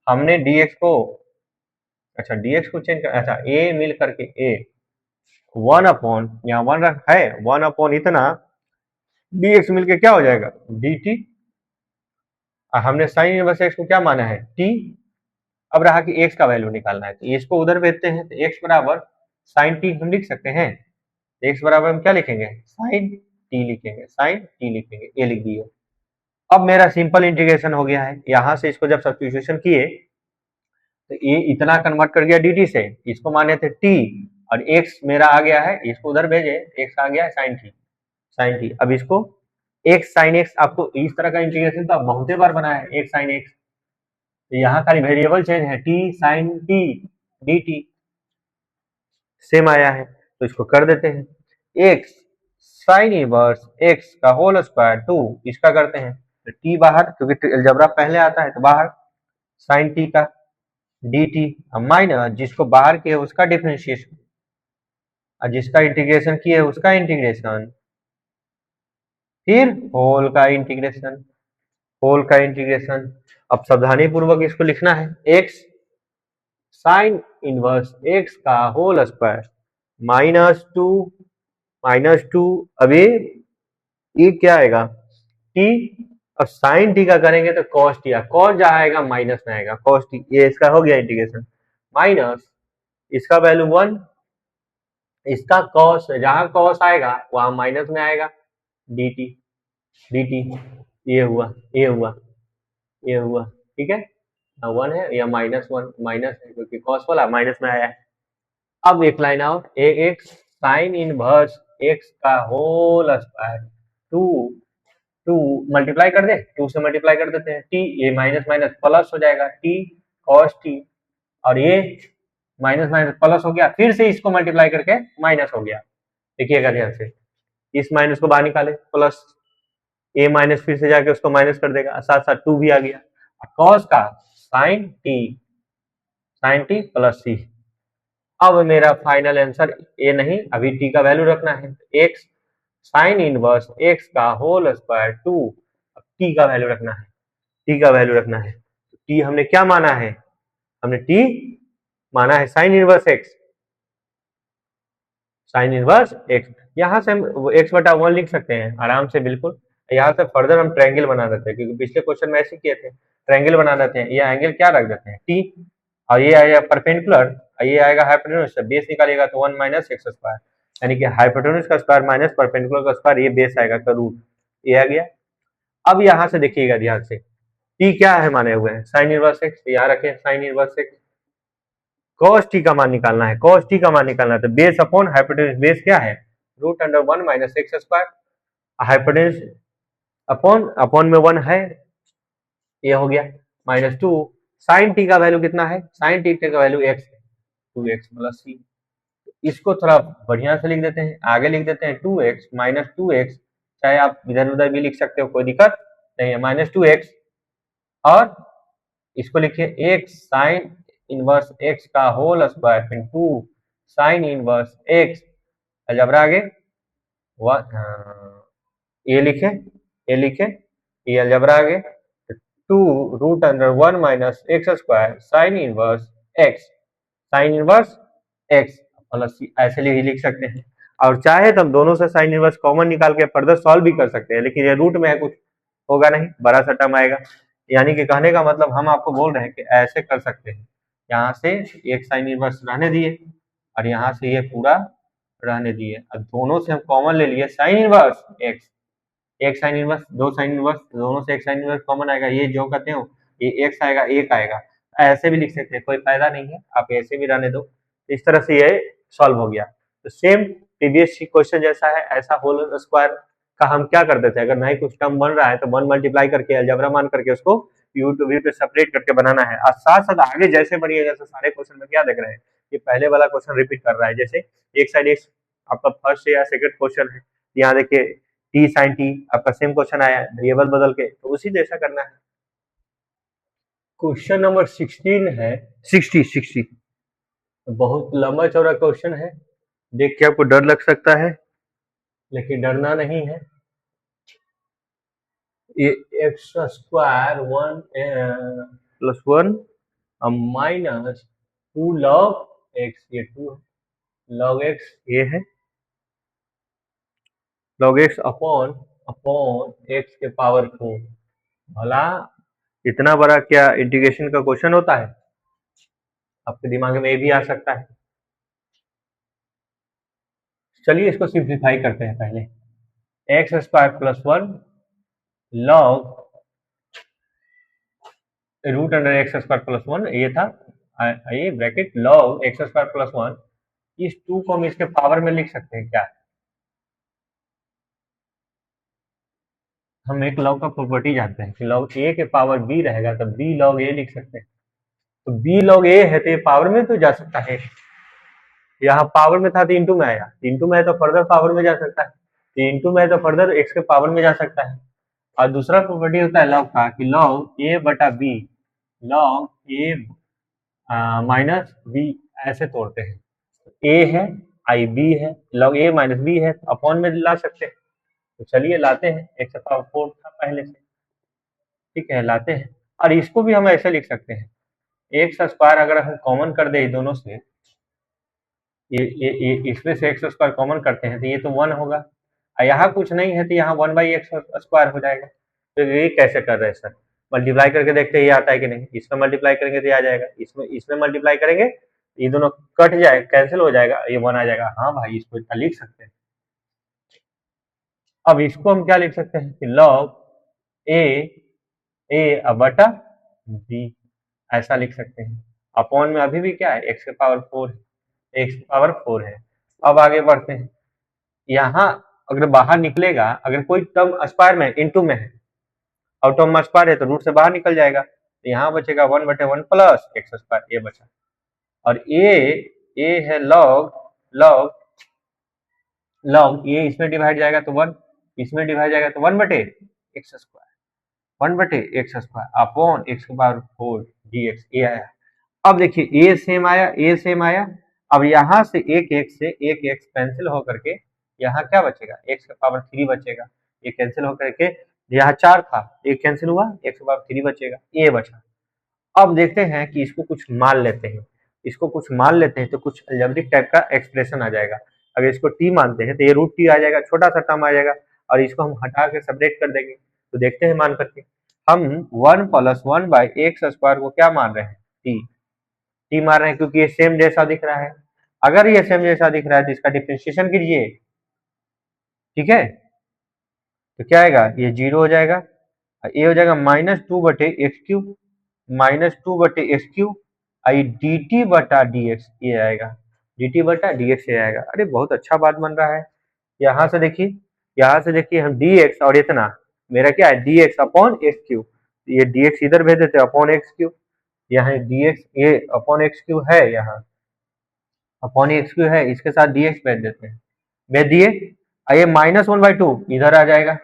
हमने dx को, अच्छा dx को चेंज कर, अच्छा a मिल करके a 1 अपॉन, यहाँ 1 है, 1 अपॉन इतना dx मिलके क्या हो जाएगा dt, हमने साइन इनवर्स एक्स को क्या माना है t, अब रहा कि x का वैल्यू निकालना है, तो इसको उधर भेजते हैं, तो x बराबर साइन t हम लिख सकते हैं, x बराबर हम क्या लिखेंगे साइन t लिखेंगे, साइन t लिखेंगे, ये लिख दिए। अब मेरा सिंपल इंटीग्रेशन हो गया है, यहाँ से इसको जब सब्स्टिट्यूशन किए तो ये इतना कन्वर्ट कर गया dt से, इसको माने थे t और x मेरा आ गया है, इसको उधर भेजे, x आ गया है साइन t, अब इसको x साइन x, आपको इस तरह का इंटीग्रेशन तो आप बहुत बार बनाया है, x साइन x, तो यहाँ खाली वेरिएबल चेंज है, t sine t dt same आया है, तो इसको कर देते हैं, x साइन इनवर्स x का होल स्क्वायर 2, इसका करते हैं तो t बाहर, क्योंकि अलजेब्रा पहले आता है तो बाहर साइन t का dt माइनस जिसको बाहर किए उसका डिफरेंशिएशन और जिसका इंटीग्रेशन किए उसका इंटीग्रेशन, फिर होल का इंटीग्रेशन। अब सावधानी पूर्वक इसको लिखना है, x साइन इनवर्स x का होल स्क्वायर माइनस टू अभी ये क्या आएगा t, और साइन t का करेंगे तो cos t, cos जहाँ आएगा माइनस में आएगा cos t, ये इसका हो गया इंटीग्रेशन, माइनस इसका वैल्यू 1, इसका cos जहां cos आएगा वहां माइनस में आएगा dt, ये हुआ ये हुआ ठीक है, 1 है या -1 माइनस है क्योंकि cos वाला माइनस में आया है। अब एक line out, x sine inverse x का होल स्क्वायर 2 मल्टीप्लाई कर दे, 2 से मल्टीप्लाई कर देते हैं, t ये माइनस माइनस प्लस हो जाएगा t cos t, और ये माइनस माइनस प्लस हो गया, फिर से इसको मल्टीप्लाई करके माइनस हो गया। देखिएगा ध्यान से, इस माइनस को बाहर निकाले, प्लस ए माइनस फिर से जाके उसको माइनस कर देगा, साथ साथ 2 भी आ गया। कॉस का साइन टी प्लस सी। अब मेरा फाइनल आंसर ए नहीं, अभी टी का वैल्यू रखना है, एक्स साइन इनवर्स एक्स का होल स्क्वायर 2। अब टी का वैल्यू रखना है, टी का वैल्यू रखना है। टी हमने क्या माना है, हमने टी माना है sine inverse x, sine inverse x. यहाँ से हम एक्स बटा 1 लिख सकते हैं आराम से, बिल्कुल। यहाँ से फर्दर हम ट्रायंगल बना देते हैं, क्योंकि पिछले क्वेश्चन में ऐसे किए थे, ट्रायंगल बना देते हैं। ये एंगल क्या रख देते हैं, टी, और ये आएगा परपेंडिकुलर, ये आएगा हाइपोटेन्यूज, बेस निकालिएगा तो 1 माइनस एक्स स्क्वायर, यानी कि हाइपोटेन्यूज का स्क्वायर माइनस परपेंडिकुलर का स्क्वायर, ये बेस आएगा का रूट, ये आ गया। अब यहाँ से देखिएगा ध्यान से, टी क्या है माने हुए हैं, साइन इनवर्स एक्स, यहाँ रखे sign inverse x. cos t का मान निकालना है, cos t का मान निकालना है, तो बेस अपॉन हाइपोटेन्यूज, बेस क्या है root under 1 minus x square, hypotenuse upon upon में 1 है, ये हो गया माइनस 2। साइन टी का वैल्यू कितना है, साइन टी का वैल्यू एक्स है, 2x प्लस सी। इसको थोड़ा बढ़िया से लिख देते हैं, आगे लिख देते हैं 2x माइनस 2x, चाहे आप इधर उधर भी लिख सकते हो, कोई दिक्कत नहीं है, माइनस 2x, और इसको लिखिए एक्स साइन इनवर्स एक्स का होल स्क्वायर फिर 2 साइन इनवर्स एक्स, अलजबरा आगे ये लिखे, ये लिखे, ये अलजबरा आगे 2 root under 1 minus x square sine inverse x, sine inverse x plus C, ऐसे ही लिख सकते हैं। और चाहे तो हम दोनों से साइन इनवर्स कॉमन निकाल के फर्दर सॉल्व भी कर सकते हैं, लेकिन ये रूट में है, कुछ होगा नहीं, बड़ा सा टर्म आएगा। यानी कि कहने का मतलब हम आपको बोल रहे हैं कि ऐसे कर सकते हैं, यहाँ से एक साइन इनवर्स रहने दिए और यहाँ से ये पूरा रहने दिए, अब दोनों से हम कॉमन ले लिए साइन इनवर्स एक्स, एक साइन इनवर्स, दो साइन इनवर्स, दोनों से एक साइन इनवर्स कॉमन आएगा, ये जो कहते हो ये एक्स आएगा, एक आएगा, ऐसे भी लिख सकते हैं, कोई फायदा नहीं है, आप ऐसे भी रहने दो। इस तरह से ये सॉल्व हो गया। तो सेम प्रीवियस क्वेश्चन जैसा है, ऐसा होल स्क्वायर का हम क्या कर देते हैं, अगर नहीं कुछ टर्म बन रहा है तो 1 मल्टीप्लाई करके अलजेब्रा मान करके उसको यू टू वी पे सेपरेट करके बनाना है। और साथ साथ आगे जैसे बनिए, जैसे सारे क्वेश्चन में क्या देख रहे हैं, ये पहले वाला क्वेश्चन रिपीट कर रहा है, जैसे एक साइड एक्स आपका फर्स्ट या सेकंड क्वेश्चन है, यहाँ देखिए टी साइन टी आपका सेम क्वेश्चन आया है, वेरिएबल बदल के, तो उसी जैसा करना है। क्वेश्चन नंबर 16 है, 60 बहुत लंबा चौड़ा क्वेश्चन है, देख के आपको डर लग सकता है, लेकिन डरना नहीं है। ये x square 1 plus 1 minus 2 log x, ये 2 लॉग एक्स ये है, log x upon upon x के पावर 4। भला इतना बड़ा क्या इंटीग्रेशन का क्वेश्चन होता है, आपके दिमाग में ये भी आ सकता है। चलिए इसको सिंप्लीफाई करते हैं पहले, x square plus 1 log root under x square plus 1, ये था, ये bracket log x square plus 1, इस 2 को हम इसके पावर में लिख सकते हैं क्या, हम एक लॉग का प्रॉपर्टी जानते हैं कि लॉग ए के पावर बी रहेगा, तो बी लॉग ए लिख सकते हैं, तो बी लॉग ए है तो ये पावर में तो जा सकता है, यहाँ पावर में था तो इंटू में आया, इंटू में है तो फर्दर पावर में जा सकता है, तो इंटू में है तो फर्दर एक्स के पावर में जा सकता है। और दूसरा प्रॉपर्टी होता है लॉग का कि लॉग ए बटा बी, लॉग ए माइनस बी, ऐसे तोड़ते हैं, ए है आई बी है, लॉग ए माइनस बी है, अपॉन में ला सकते हैं, तो चलिए लाते हैं, एक्स पावर 4 था पहले से, ठीक है लाते हैं। और इसको भी हम ऐसे लिख सकते हैं, एक्स स्क्वायर अगर हम कॉमन कर दे दोनों से, ये इसमें से एक्स स्क्वायर कॉमन करते हैं तो ये तो 1 होगा, और यहाँ कुछ नहीं है तो यहाँ 1 बाई एक्स स्क्वायर हो जाएगा। तो ये कैसे कर रहे हैं सर, मल्टीप्लाई करके देखते हैं ये आता है कि नहीं, इसमें मल्टीप्लाई करेंगे तो ये आ जाएगा, इसमें इसमें मल्टीप्लाई करेंगे ये दोनों कट जाए, कैंसिल हो जाएगा, ये 1 आ जाएगा। हाँ भाई इसको इतना लिख सकते हैं। अब इसको हम क्या लिख सकते हैं कि लॉग ए बटा बी, ऐसा लिख सकते हैं। अपॉन में अभी भी क्या है, एक्स के पावर 4 है, एक्स की पावर 4 है। अब आगे बढ़ते हैं, यहाँ अगर बाहर निकलेगा, अगर कोई टर्म स्क्वायर में इनटू में है और टर्म स्क्वायर है तो रूट से बाहर निकल जाएगा, तो यहाँ बचेगा 1/1 प्लस एक्स स्क्वायर, ये बचा। और ए है लॉग लॉग लॉग ये इसमें डिवाइड जाएगा तो 1, इसमें डिवाइड जाएगा तो 1/x², 1/x² upon x⁴ dx ये आया। अब देखिए ए सेम आया, ए सेम आया। अब यहाँ से एक एक्स से एक एक्स कैंसिल होकर के यहाँ क्या बचेगा, x⁴ बचेगा। ये कैंसिल होकर के यहाँ 4 था, एक कैंसिल हुआ, x⁴ बचेगा, ये बचा। अब देखते हैं कि इसको कुछ मान लेते हैं, इसको कुछ मान लेते हैं तो कुछ अलजेब्रिक टाइप का एक्सप्रेशन आ जाएगा। अगर इसको t मानते हैं तो ये √t आ जाएगा, छोटा सा टर्म आ जाएगा, और इसको हम हटा के सेपरेट कर देंगे। तो देखते हैं मान करके, हम 1 + 1/x² को क्या मान रहे हैं, t मान रहे हैं, क्योंकि ये सेम जैसा दिख रहा है। अगर ये सेम जैसा दिख रहा है तो इसका डिफरेंशिएशन कीजिए, ठीक है। तो क्या आएगा, ये 0 हो जाएगा, ये हो जाएगा -2/x³ -2/x³ dt/dx ये आएगा, dt/dx ये आएगा। अरे बहुत अच्छा बात बन रहा है। यहाँ से देखिए, यहाँ से देखिए हम dx और इतना मेरा क्या है dx/x³, ये dx इधर भेज देते अपॉन x³, यहाँ dx ये अपॉन x³ है, यहाँ अपॉन x³ है, इसके साथ dx भेज देते हैं, भेज दिए। ये -1/2 इधर आ जाएगा,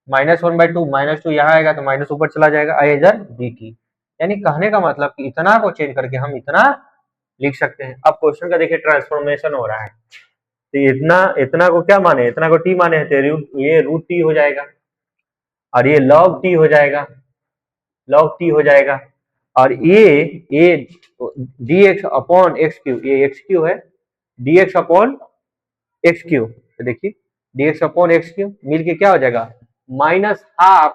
-1/2 -2 यहाँ आएगा तो माइनस ऊपर चला जाएगा, इधर dt। यानी कहने का मतलब कि इतना को चेंज करके हम इतना लिख सकते हैं। अब क्वेश्चन का देखिए ट्रांसफॉर्मेशन हो रहा है, तो इतना इतना को क्या माने, इतना को t माने तो ये √t हो जाएगा, और ये log t हो जाएगा, log t हो जाएगा। और ये dx/x³ ये x³ है, dx/x³ तो देखिए dx/x³ मिलके क्या हो जाएगा, -½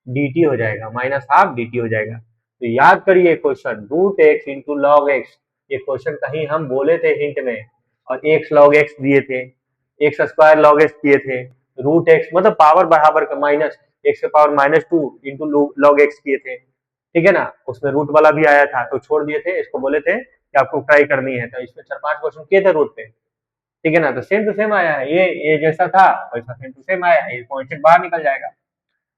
dt हो जाएगा, -½ dt हो जाएगा। तो याद करिए क्वेश्चन √x × log x, ये क्वेश्चन कहीं हम बोले थे हिंट में, और x log x दिए थे, x² log x दिए थे, √x मतलब पावर बराबर का माइनस x⁻² × log x किए थे, ठीक है ना। उसमें रूट वाला भी आया था तो छोड़ दिए थे, इसको बोले थे कि आपको ट्राई करनी है, तो इसमें 4-5 क्वेश्चन किए थे रूट पे, ठीक है ना। तो सेम टू सेम आया है, ये जैसा था वैसा सेम टू सेम आया है, ये पॉइंट बाहर निकल जाएगा।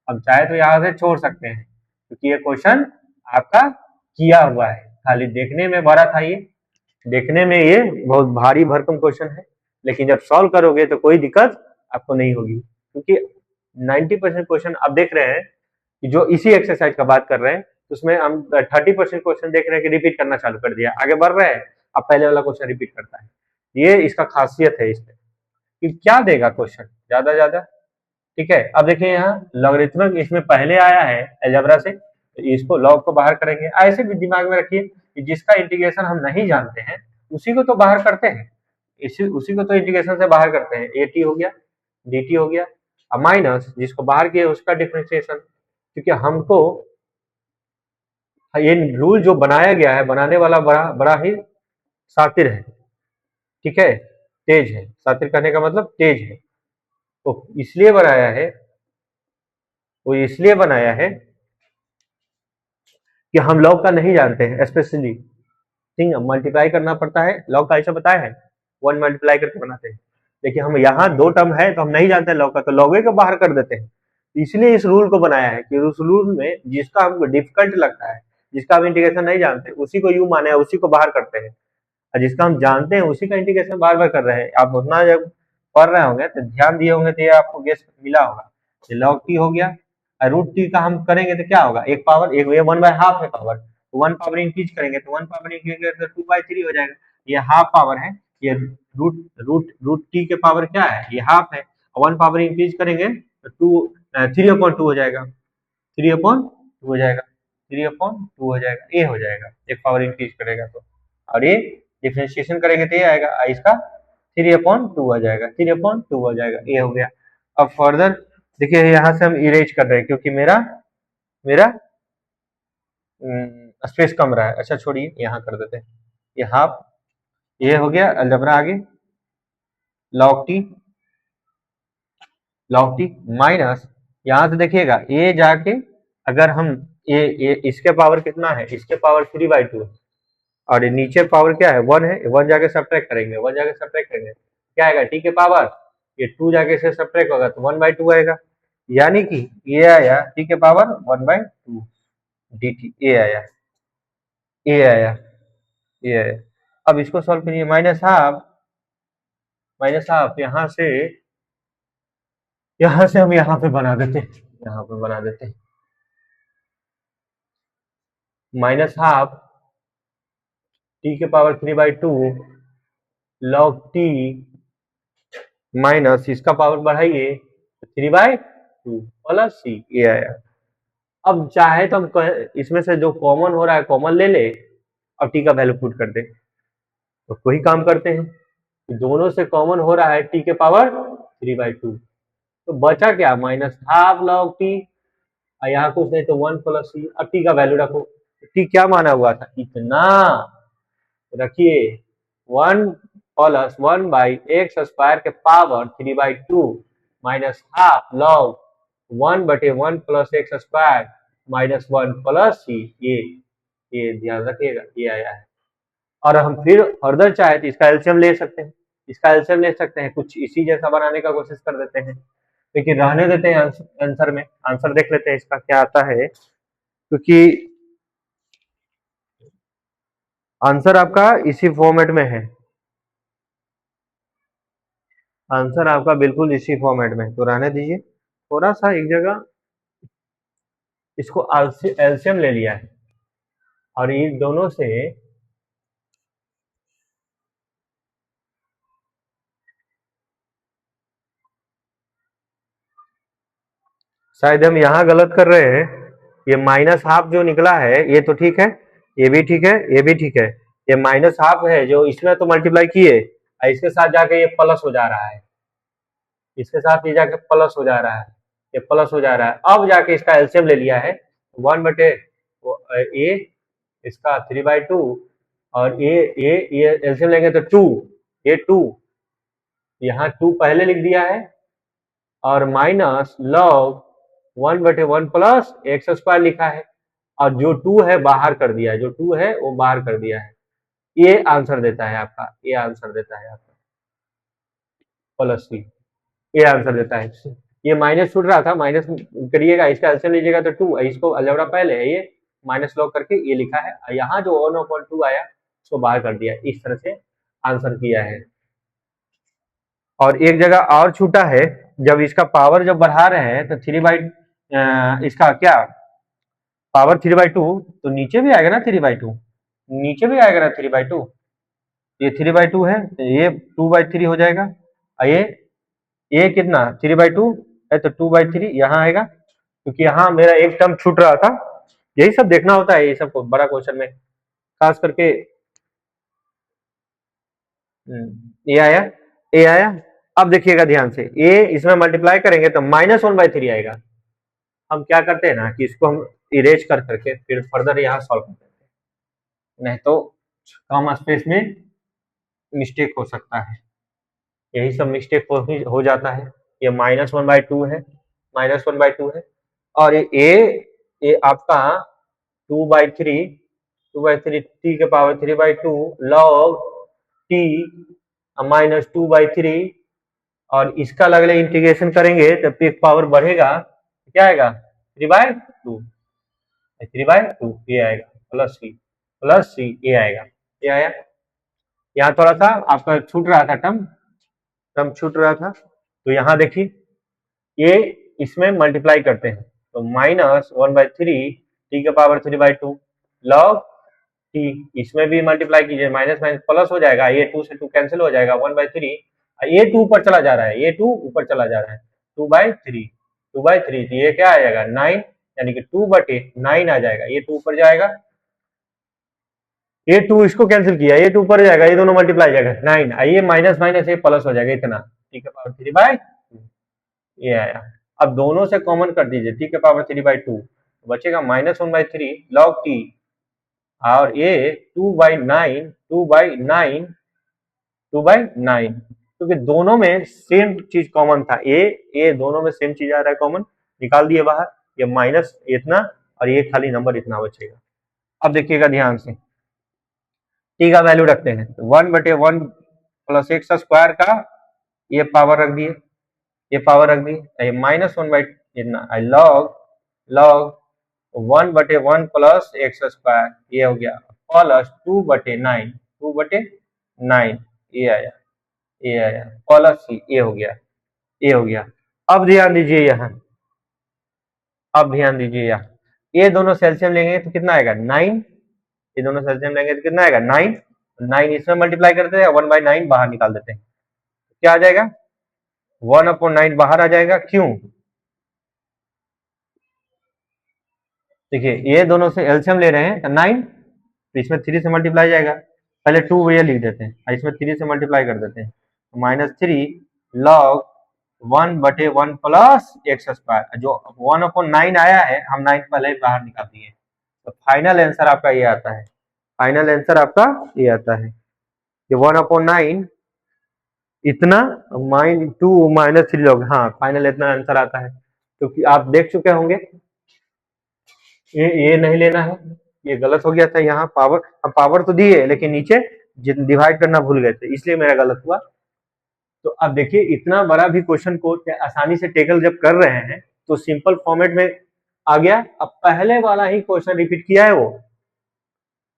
अब चाहे तो यहाँ से छोड़ सकते हैं, क्योंकि ये क्वेश्चन आपका किया हुआ है, खाली देखने में बड़ा था, ये देखने में ये बहुत भारी भरकम क्वेश्चन है, लेकिन जब सॉल्व करोगे तो कोई दिक्कत आपको नहीं होगी, क्योंकि 90% क्वेश्चन आप देख रहे हैं कि जो इसी एक्सरसाइज का बात कर रहे हैं, उसमें हम 30% क्वेश्चन देख रहे हैं कि रिपीट करना चालू कर दिया, आगे बढ़ रहे हैं, अब पहले वाला क्वेश्चन रिपीट करता है। ये इसका खासियत है इसमें कि क्या देगा क्वेश्चन ज्यादा ज्यादा, ठीक है। अब देखिए यहाँ लॉगरिथमिक इसमें पहले आया है अलजेब्रा से, तो इसको लॉग को बाहर करेंगे। ऐसे भी दिमाग में रखिए कि जिसका इंटीग्रेशन हम नहीं जानते हैं उसी को तो बाहर करते हैं, उसी को तो इंटीग्रेशन से बाहर करते हैं। ए टी हो गया, डी टी हो गया, अब माइनस जिसको बाहर किए उसका डिफरेंशिएशन, क्योंकि हमको ये रूल जो बनाया गया है, बनाने वाला बड़ा बड़ा ही शातिर है, ठीक है, तेज है। शातिर कहने का मतलब तेज है, तो इसलिए बनाया है, वो इसलिए बनाया है कि हम लॉग का नहीं जानते हैं स्पेशली, ठीक है। मल्टीप्लाई करना पड़ता है, लॉग का ऐसा बताया है 1 मल्टीप्लाई करके बनाते हैं, लेकिन हम यहाँ 2 टर्म है तो हम नहीं जानते लॉग का, तो लॉगे को बाहर कर देते हैं। इसलिए इस रूल को बनाया है कि उस रूल में जिसका हमको डिफिकल्ट लगता है, जिसका हम इंटीग्रेशन नहीं जानते, उसी को यू माने, उसी को बाहर करते हैं, और जिसका हम जानते हैं उसी का इंटीग्रेशन बार बार कर रहे हैं। आप उतना जब पढ़ रहे होंगे तो ध्यान दिए होंगे तो ये आपको गेस मिला होगा, ये log t हो गया, और √t का हम करेंगे तो क्या होगा, एक पावर, एक 1/2 है पावर, तो 1 पावर इंक्रीज करेंगे तो 1 पावर इंक्रीज करेंगे तो 2/3 हो जाएगा। ये हाफ पावर है, ये रूट रूट रूट टी के पावर क्या है, ये हाफ है, 1 पावर इंक्रीज करेंगे तो 3/2 हो जाएगा, 3/2 हो जाएगा, 3/2 हो जाएगा, ये हो जाएगा एक पावर इंक्रीज करेगा तो। और ये डिफरेंशिएशन करेंगे तो ये आएगा, इसका 3/2 हो जाएगा, 3/2 हो जाएगा, ये हो गया। अब फर्दर देखिए यहाँ से हम इरेज कर रहे हैं क्योंकि मेरा मेरा स्पेस कम रहा है। अच्छा छोड़िए, यहाँ कर देते हैं, ये हाफ, ये हो गया अलजबरा। आगे log t माइनस, यहाँ से देखिएगा ये जाके अगर हम ये इसके पावर कितना है, इसके पावर 3/2 है, और ये नीचे पावर क्या है 1 है, 1 जाके सब्ट्रैक्ट करेंगे, 1 जाके सब्ट्रैक्ट करेंगे क्या आएगा, t के पावर, ये 2 जाके से सब्ट्रैक्ट होगा तो 1/2 आएगा, यानी कि ये आया t के पावर 1/2 dt, ये आया, ये आया, ये है। अब इसको सॉल्व करिए, माइनस हाफ यहाँ से हम यहाँ पे बना देते हैं, यहाँ पे बना देते हैं -हाफ टी के पावर 3/2 log t माइनस इसका पावर बढ़ाइए 3/2 प्लस सी, ये आया। अब चाहे तो हम इसमें से जो कॉमन हो रहा है कॉमन ले ले और टी का वैल्यू पुट कर दे, तो वही काम करते हैं। दोनों से कॉमन हो रहा है टी के पावर 3/2, तो बचा क्या -हाफ log टी, और यहाँ कुछ नहीं तो 1 प्लस सी। अब टी का वैल्यू रखो, टी क्या माना हुआ था, इतना रखिए 1 प्लस 1/x² के power 3/2 -half log 1/1 plus x² -1 plus सी। ये ध्यान रखिएगा, ये आया है। और हम फिर फर्दर चाहे तो इसका एलसीएम ले सकते हैं, कुछ इसी जैसा बनाने का कोशिश कर देते हैं, लेकिन रहने देते हैं आंसर में। आंसर देख लेते हैं इसका क्या आता है, क्योंकि आंसर आपका इसी फॉर्मेट में है, आंसर आपका बिल्कुल इसी फॉर्मेट में, तो रहने दीजिए। थोड़ा सा एक जगह इसको एलसीएम ले लिया है और इन दोनों से शायद हम यहाँ गलत कर रहे हैं। ये -हाफ जो निकला है ये तो ठीक है, ये भी ठीक है, ये भी ठीक है। ये -हाफ है जो इसमें तो मल्टीप्लाई किए, इसके साथ जाके ये प्लस हो जा रहा है, इसके साथ ये जाके प्लस हो जा रहा है, ये प्लस हो जा रहा है। अब जाके इसका एलसीएम ले लिया है 1 बटे ए इसका 3/2, और ये एलसीएम लेंगे तो 2, ये 2 यहाँ 2 पहले लिख दिया है, और माइनस log 1/1 प्लस x² लिखा है, और जो 2 है बाहर कर दिया है, जो 2 है वो बाहर कर दिया है। ये आंसर देता है आपका, ये आंसर देता है आपका प्लस सी, ये आंसर देता है। ये माइनस छूट रहा था, माइनस करिएगा, इसका एलसीएम लीजिएगा तो 2, इसको अलजेब्रा पहले है, ये माइनस लॉग करके ये लिखा है, यहाँ जो 1/2 आया उसको बाहर कर दिया, इस तरह से आंसर किया है। और एक जगह और छूटा है, जब इसका पावर जब बढ़ा रहे हैं तो 3 इसका क्या पावर 3/2, तो नीचे भी आएगा ना 3/2, नीचे भी आएगा ना 3/2, ये 3/2 है तो ये 2/3 हो जाएगा, और ये कितना 3/2 है तो 2/3 यहाँ आएगा, क्योंकि यहाँ मेरा एक टर्म छूट रहा था। यही सब देखना होता है, ये सब बड़ा क्वेश्चन में खास करके। ये आया, ये आया। अब देखिएगा ध्यान से, ये इसमें मल्टीप्लाई करेंगे तो -1/3 आएगा। हम क्या करते हैं ना कि इसको हम इरेज कर करके फिर फर्दर यहाँ सॉल्व कर देते हैं, नहीं तो कम स्पेस में मिस्टेक हो सकता है, यही सब मिस्टेक हो जाता है। ये -1/2 है, -1/2 है, और ये आपका 2/3 टी के पावर 3/2 log t -2/3, और इसका अलग अलग इंटीग्रेशन करेंगे तो एक पावर बढ़ेगा, क्या आएगा 3/2, 3/2 ये आएगा प्लस सी ये आएगा, ये आया। यहाँ थोड़ा सा आपका छूट रहा था, टर्म छूट रहा था, तो यहाँ देखिए ये इसमें मल्टीप्लाई करते हैं तो -1/3 टी के पावर 3/2 log t, इसमें भी मल्टीप्लाई कीजिए, माइनस माइनस प्लस हो जाएगा, ये 2 से 2 कैंसिल हो जाएगा, 1/3, ये 2 ऊपर चला जा रहा है, ये 2 ऊपर चला जा रहा है, 2/3 ये क्या आ जाएगा 9, यानी कि 2/9 आ जाएगा, ये 2 ऊपर जाएगा, ये 2 इसको कैंसिल किया, ये 2 ऊपर जाएगा, ये दोनों मल्टीप्लाई जाएगा 9, ये माइनस माइनस ये प्लस हो जाएगा, इतना टी के पावर 3/2 ये आया। अब दोनों से कॉमन कर दीजिए, टी के पावर 3/2 बचेगा -1/3 log t, और ये 2/9 क्योंकि दोनों में सेम चीज कॉमन था, ये दोनों में सेम चीज आ रहा है कॉमन, निकाल दिए बाहर, ये माइनस इतना और ये खाली नंबर इतना बचेगा। अब देखिएगा ध्यान से, टी का वैल्यू रखते हैं 1/1 प्लस x² का ये पावर रख दिए, ये पावर रख दिए, -1 इतना log 1/1 प्लस x² ये हो गया प्लस 2/9, 2/9, ये आया, ये आया प्लस सी, ये हो गया, ये हो गया। अब ध्यान दीजिए यहाँ, अब ध्यान दीजिए यहाँ, ये दोनों सेल्सियम लेंगे तो कितना आएगा 9, ये दोनों सेल्सियम लेंगे तो कितना आएगा 9, 9 इसमें मल्टीप्लाई करते हैं, 1/9 बाहर निकाल देते हैं, क्या आ जाएगा 1/9 बाहर आ जाएगा। क्यों? देखिए ये दोनों से एल्सियम ले रहे हैं तो 9, तो इसमें 3 से मल्टीप्लाई जाएगा, पहले 2 ये लिख देते हैं और इसमें 3 से मल्टीप्लाई कर देते हैं, -3 log 1/1 प्लस एक्स स्क्वायर, जो 1/9 आया है हम 9 पहले ही बाहर निकाल दिए, तो फाइनल आंसर आपका ये आता है, फाइनल आंसर आपका ये आता है कि 1/9 इतना -2 log, हाँ फाइनल इतना आंसर आता है। क्योंकि आप देख चुके होंगे ये नहीं लेना है, ये गलत हो गया था, यहाँ पावर, हम पावर तो दिए लेकिन नीचे डिवाइड करना भूल गए थे, इसलिए मेरा गलत हुआ। तो अब देखिए इतना बड़ा भी क्वेश्चन को आसानी से टेकल जब कर रहे हैं तो सिंपल फॉर्मेट में आ गया। अब पहले वाला ही क्वेश्चन रिपीट किया है वो,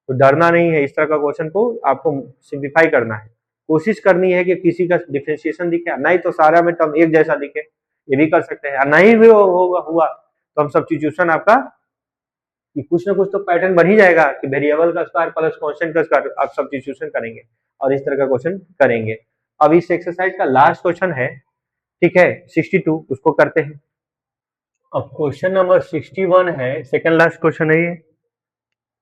तो डरना नहीं है, इस तरह का क्वेश्चन को आपको सिंप्लीफाई करना है, कोशिश करनी है कि किसी का डिफरेंशिएशन दिखे, नहीं तो सारा में टर्म एक जैसा दिखे, ये भी कर सकते हैं, नहीं भी हुआ तो हम सब्स्टिट्यूशन आपका कि कुछ ना कुछ तो पैटर्न बन ही जाएगा कि वेरिएबल का स्क्वायर प्लस कांस्टेंट का स्क्वायर, आप सब्स्टिट्यूशन करेंगे और इस तरह का क्वेश्चन करेंगे। अब इस एक्सरसाइज का लास्ट क्वेश्चन है, ठीक है 62, उसको करते हैं। अब क्वेश्चन नंबर 61 है, सेकंड लास्ट क्वेश्चन है ये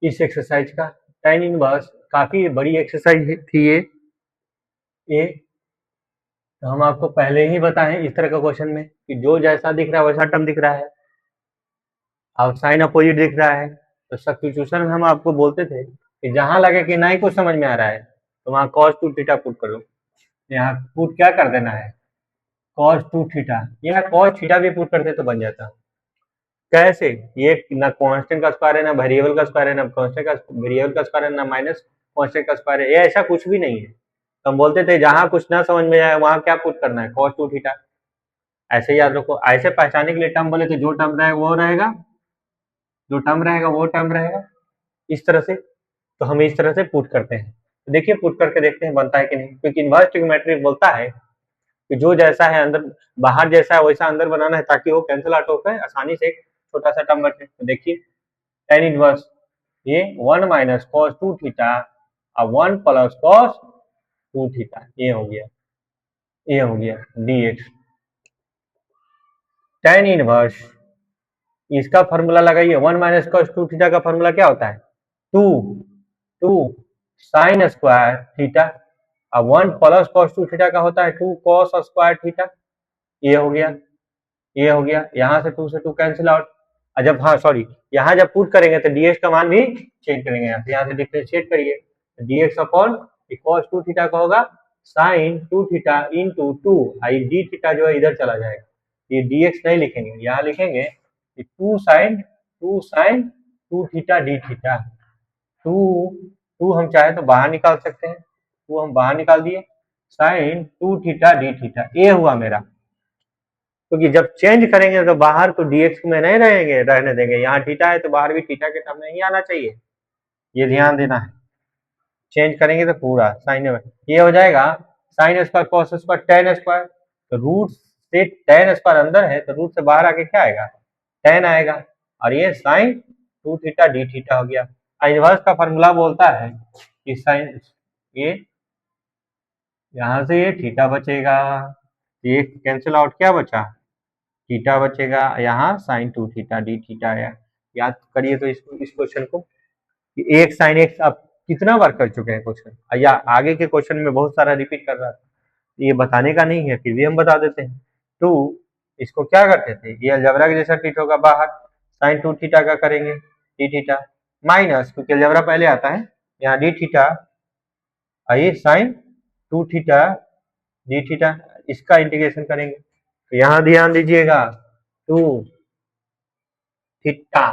इस एक्सरसाइज का, tan इनवर्स, काफी बड़ी एक्सरसाइज थी ये तो हम आपको पहले ही बताएं इस तरह का क्वेश्चन में कि जो जैसा दिख रहा है वैसा टर्म दिख रहा है और साइन अपोजिट दिख रहा है, तो सब्स्टिट्यूशन में हम आपको बोलते थे कि जहां लगे कि नहीं कुछ समझ में आ रहा है तो वहां cos 2 थीटा पुट करो, यहाँ पुट क्या कर देना है cos 2 थीटा, यहाँ cos थीटा भी पुट करते तो बन जाता। कैसे? ये ना कांस्टेंट का स्क्वायर है ना वेरिएबल का स्क्वायर है, ना कांस्टेंट का वेरिएबल का स्क्वायर है, ना माइनस कांस्टेंट का स्क्वायर है, ये ऐसा कुछ भी नहीं है। तो हम बोलते थे जहां कुछ ना समझ में आए वहां क्या पुट करना है cos 2 थीटा, ऐसे याद रखो। ऐसे पहचानने के लिए टर्म बोले तो जो टर्म रहेगा वो रहेगा, जो टर्म रहेगा वो टर्म रहेगा, इस तरह से। तो हम इस तरह से पुट करते हैं, तो देखिए पुट करके देखते हैं बनता है कि नहीं, क्योंकि इनवर्स ट्रिग्नोमेट्री बोलता है कि जो जैसा है अंदर, बाहर जैसा है वैसा अंदर बनाना है ताकि वो कैंसिल आउट होकर आसानी से एक छोटा सा टर्म बचे। तो देखिए tan इनवर्स ये 1 माइनस cos 2 थीटा और 1 प्लस cos 2 थीटा, ये हो गया, ये हो गया dx। tan इनवर्स इसका फॉर्मूला लगाइए, 1 माइनस cos 2 थीटा का फॉर्मूला क्या होता है 2 साइन स्क्वायर थीटा और 1 प्लस cos 2 थीटा का होता है 2 cos स्क्वायर थीटा, ये हो गया, ये हो गया, यहाँ से 2 से 2 कैंसिल आउट। जब, हाँ सॉरी, यहाँ जब पुट करेंगे तो dx का मान भी चेंज करेंगे, यहाँ से डिफरेंशिएट करिए, dx अपॉन cos 2 थीटा का होगा sin 2 theta into 2, D theta जो है इधर चला जाएगा, ये dx नहीं लिखेंगे, यहाँ लिखेंगे 2 थीटा डी थीटा, 2 हम चाहे तो बाहर निकाल सकते हैं, 2 हम बाहर निकाल दिए, sin 2 थीटा डी थीटा, ये हुआ मेरा। क्योंकि जब चेंज करेंगे तो बाहर तो dx में नहीं रहेंगे, रहने देंगे, यहाँ थीटा है तो बाहर भी थीटा के टर्म नहीं आना चाहिए, ये ध्यान देना है। चेंज करेंगे तो पूरा साइन में ये हो जाएगा sine square cos square ten square, तो रूट से टेन स्क्वायर अंदर है तो रूट से बाहर आके क्या आएगा टेन आएगा, और ये साइन 2 थीटा डी थीटा हो गया। इनवर्स का फॉर्मूला बोलता है कि साइन, ये यहाँ से ये थीटा बचेगा, ये कैंसिल आउट, क्या बचा थीटा बचेगा, यहाँ साइन 2 थीटा डी थीटा आया। याद करिए तो इस क्वेश्चन को कि एक साइन एक्स आप कितना बार कर चुके हैं क्वेश्चन, या आगे के क्वेश्चन में बहुत सारा रिपीट कर रहा था, ये बताने का नहीं है फिर भी हम बता देते हैं। 2 इसको क्या करते थे, ये अलजेब्रा के जैसा ट्रीट होगा, बाहर साइन 2 थीटा का करेंगे डी थीटा माइनस, क्योंकि अलजेब्रा पहले आता है, यहाँ डी थीटा, आइए साइन 2 थीटा डी थीटा, इसका इंटीग्रेशन करेंगे, तो यहाँ ध्यान दीजिएगा 2 थीटा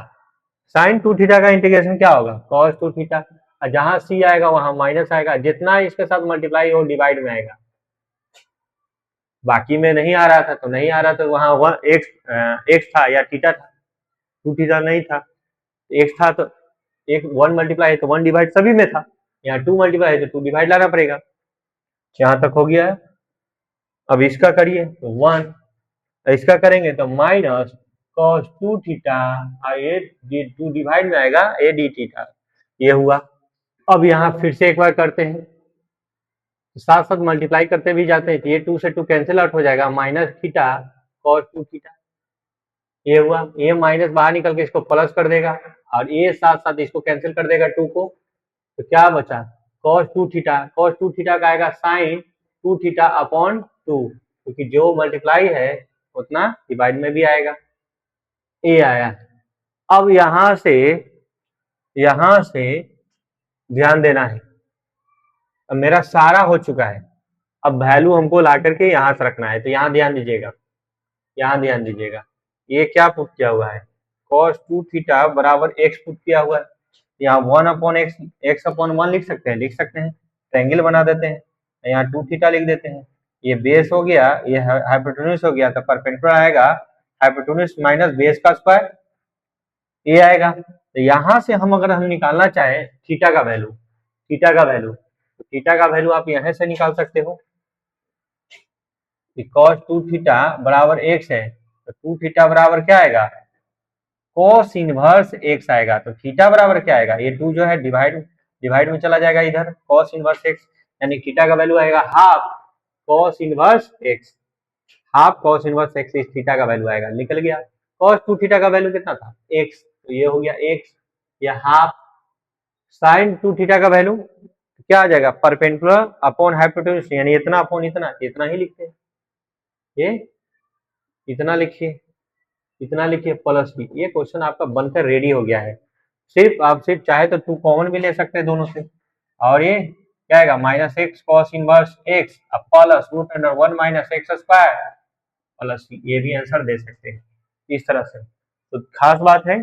साइन 2 थीटा का इंटीग्रेशन क्या होगा cos 2 थीटा, और जहां सी आएगा वहां माइनस आएगा, जितना इसके साथ मल्टीप्लाई हो डिवाइड में आएगा, बाकी में नहीं आ रहा था तो नहीं आ रहा, तो वहां एक्स था या थीटा था, 2 थीटा नहीं था, एक्स था तो एक 1 मल्टीप्लाई है तो 1 डिवाइड सभी में था, यहाँ 2 मल्टीप्लाई है तो 2 डिवाइड लाना पड़ेगा। यहाँ तक हो गया है। अब इसका करिए तो 1, इसका करेंगे तो माइनस कॉस 2 थीटा, ये 2 डिवाइड में आएगा ए डी थीटा, ये हुआ। अब यहाँ फिर से एक बार करते हैं, साथ साथ मल्टीप्लाई करते भी जाते हैं तो ये 2 से 2 कैंसिल आउट हो जाएगा, माइनस थीटा कॉस 2 थीटा, ये हुआ। ये माइनस बाहर निकल के इसको प्लस कर देगा और ये साथ साथ इसको कैंसिल कर देगा 2 को, तो क्या बचा cos 2 थीटा, cos 2 थीटा का आएगा sin 2 थीटा अपॉन 2, क्योंकि जो मल्टीप्लाई है उतना डिवाइड में भी आएगा, ये आया। अब यहां से ध्यान देना है, अब मेरा सारा हो चुका है, अब वैल्यू हमको ला करके यहां से रखना है, तो यहाँ ध्यान दीजिएगा, यहाँ ध्यान दीजिएगा, ये क्या पुट किया हुआ है, cos 2 थीटा बराबर x पुट किया हुआ है, यहाँ 1 अपॉन एक्स, एक्स अपॉन 1 लिख सकते हैं, ट्रायंगल बना देते हैं, यहाँ 2 थीटा लिख देते हैं, ये बेस हो गया, ये हाइपोटेन्यूज हो गया, तो परपेंडिकुलर आएगा हाइपोटेन्यूज माइनस बेस का स्क्वायर, ये आएगा। तो यहाँ से अगर हम निकालना चाहें थीटा का वैल्यू, तो थीटा का वैल्यू आप यहाँ से निकाल सकते हो, cos 2 थीटा बराबर x है, तो 2 थीटा बराबर क्या आएगा, cos इनवर्स x आएगा, तो थीटा बराबर क्या आएगा, ये 2 जो है डिवाइड में चला जाएगा इधर, cos इनवर्स x, यानी थीटा का वैल्यू आएगा half cos inverse x, half cos inverse x, इस थीटा का वैल्यू आएगा, निकल गया। cos 2 थीटा का वैल्यू कितना था x, तो ये हो गया x, या हाफ sin 2 थीटा का वैल्यू क्या आ जाएगा, परपेंडिकुलर अपॉन हाइपोटेन्यूज, यानी इतना अपॉन इतना, इतना ही लिखते हैं, ये इतना लिखिए, इतना लिखिए प्लस बी, ये क्वेश्चन आपका बनकर रेडी हो गया है। सिर्फ चाहे तो 2 कॉमन भी ले सकते हैं दोनों से, और ये क्या आएगा, minus x cos inverse x plus root under 1 minus x square plus b, ये भी आंसर दे सकते हैं इस तरह से। तो खास बात है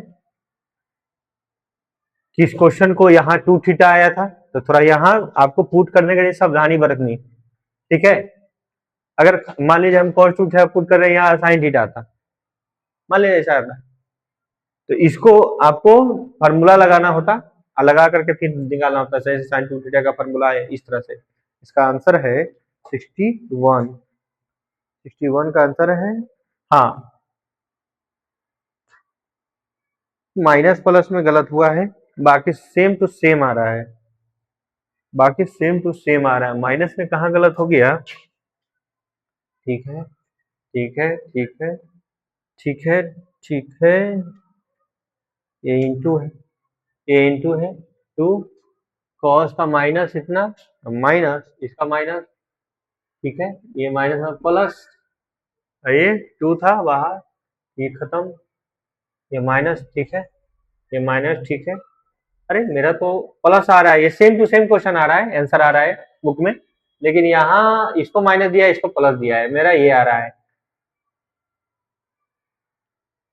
कि इस क्वेश्चन को यहाँ 2 थीटा आया था, तो थोड़ा यहाँ आपको पुट करने के लिए सावधानी बरतनी, ठीक है। अगर मान लीजिए हम cos 2 थीटा पुट कर रहे हैं, यहाँ sin थीटा था, मान लीजिए ऐसा है, तो इसको आपको फार्मूला लगाना होता और लगा करके फिर निकालना होता, जैसे साइन 2 थीटा का फार्मूला है इस तरह से। इसका आंसर है 61, 61 का आंसर है, हाँ माइनस प्लस में गलत हुआ है, बाकी सेम टू सेम आ रहा है, बाकी सेम टू सेम आ रहा है, माइनस में कहाँ गलत हो गया, ठीक है ठीक है ठीक है ठीक है ठीक है, ये इंटू है, ये इंटू है 2 कॉस का माइनस इतना, माइनस इसका माइनस, ठीक है, ये माइनस में प्लस, ये 2 था बाहर, ये खत्म, ये माइनस, ठीक है, ये माइनस, ठीक है। अरे मेरा तो प्लस आ रहा है, ये सेम टू सेम क्वेश्चन आ रहा है, आंसर आ रहा है बुक में, लेकिन यहाँ इसको माइनस दिया है, इसको प्लस दिया है, मेरा ये आ रहा है,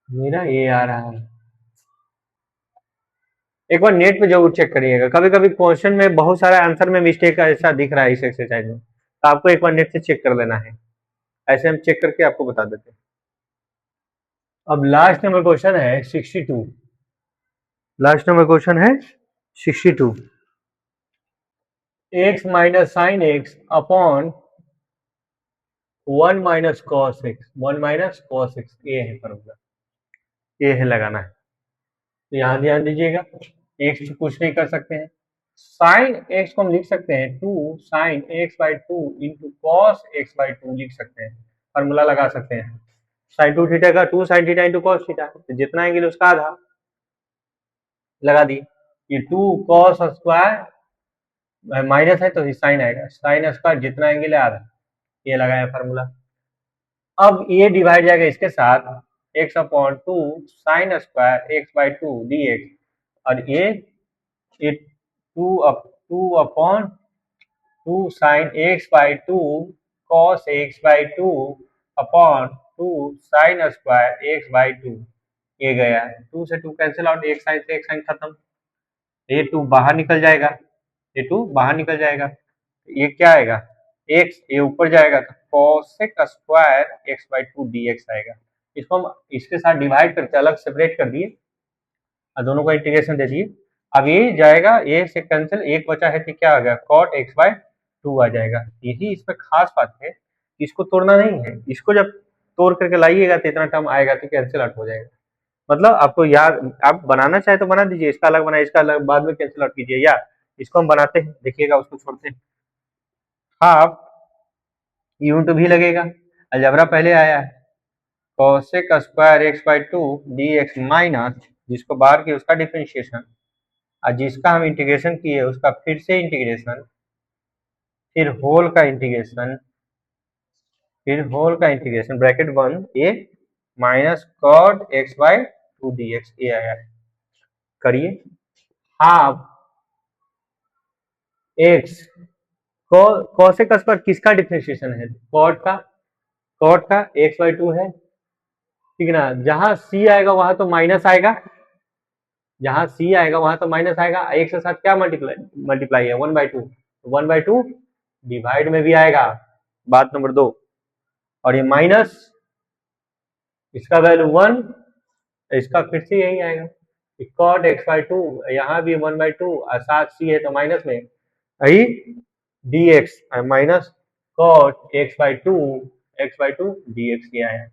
मेरा ये आ रहा है। एक बार नेट पे जरूर चेक करिएगा, कभी कभी क्वेश्चन में बहुत सारा आंसर में मिस्टेक ऐसा दिख रहा है इस एक्सरसाइज में, तो आपको एक बार नेट से चेक कर लेना है, ऐसे हम चेक करके आपको बता देते हैं। अब लास्ट नंबर क्वेश्चन है 62, लास्ट नंबर क्वेश्चन है 62, x minus sine x upon 1 minus cos x, 1 minus cos x, ये है फॉर्मूला, ये है लगाना है, तो यहाँ ध्यान दीजिएगा, एक्स कुछ नहीं कर सकते हैं, साइन एक्स को हम लिख सकते हैं 2 sine x by 2 into cos x by 2 लिख सकते हैं, फॉर्मूला लगा सकते हैं, साइन 2 थीटा का 2 sine theta into cos theta, तो जितना एंगल उसका आधा लगा दी, ये 2 कॉस स्क्वायर माइनस है तो साइन आएगा, साइन स्क्वायर जितना एंगल है आधा, ये लगाया फॉर्मूला। अब ये डिवाइड जाएगा इसके साथ, x upon 2 sine square x by 2 D x, और ये 2 upon 2 sine x by 2 cos x by 2 upon 2 sine square x by 2, ये गया, 2 से 2 कैंसिल आउट, एक साइन से एक साइन खत्म, ये 2 बाहर निकल जाएगा, ये 2 बाहर निकल जाएगा, ये क्या आएगा, एक्स ये ऊपर जाएगा तो cosec square x by 2 dx आएगा, इसको हम इसके साथ डिवाइड करके अलग सेपरेट कर दिए और दोनों का इंटीग्रेशन दे दिए, अब ये जाएगा, ये से कैंसिल, एक बचा है तो क्या आ गया, cot x/2 आ जाएगा। यही इसमें खास बात है, इसको तोड़ना नहीं है, इसको जब तोड़ करके लाइएगा तो इतना टर्म आएगा तो कैंसिल आउट हो जाएगा। मतलब आपको याद, आप बनाना चाहे तो बना दीजिए, इसका अलग बनाए, इसका अलग, बाद में कैंसिल आउट कीजिए, या इसको हम बनाते हैं, देखिएगा उसको छोड़ते हैं। हाफ यूनिट भी लगेगा, अलजबरा पहले आया है, cosec square x/2 dx minus, जिसको बाहर की उसका डिफरेंशिएशन, और जिसका हम इंटीग्रेशन किए उसका फिर से इंटीग्रेशन, फिर होल का इंटीग्रेशन, फिर होल का इंटीग्रेशन, ब्रैकेट बंद, ये माइनस cot x/2 dx, ये आया है। करिए, हाफ एक्स, cosec स्क्वायर किसका डिफरेंशिएशन है, cot का x/2 है, ठीक है ना। जहां c आएगा वहां तो माइनस आएगा, जहां c आएगा वहां तो माइनस आएगा, एक के साथ क्या मल्टीप्लाई है, 1/2, 1/2 डिवाइड में भी आएगा, बात नंबर 2। और ये माइनस, इसका वैल्यू 1, इसका फिर से यही आएगा, cot x/2, यहाँ भी 1/2 और साथ c है तो माइनस में आई dx minus cot x/2 dx ये आया।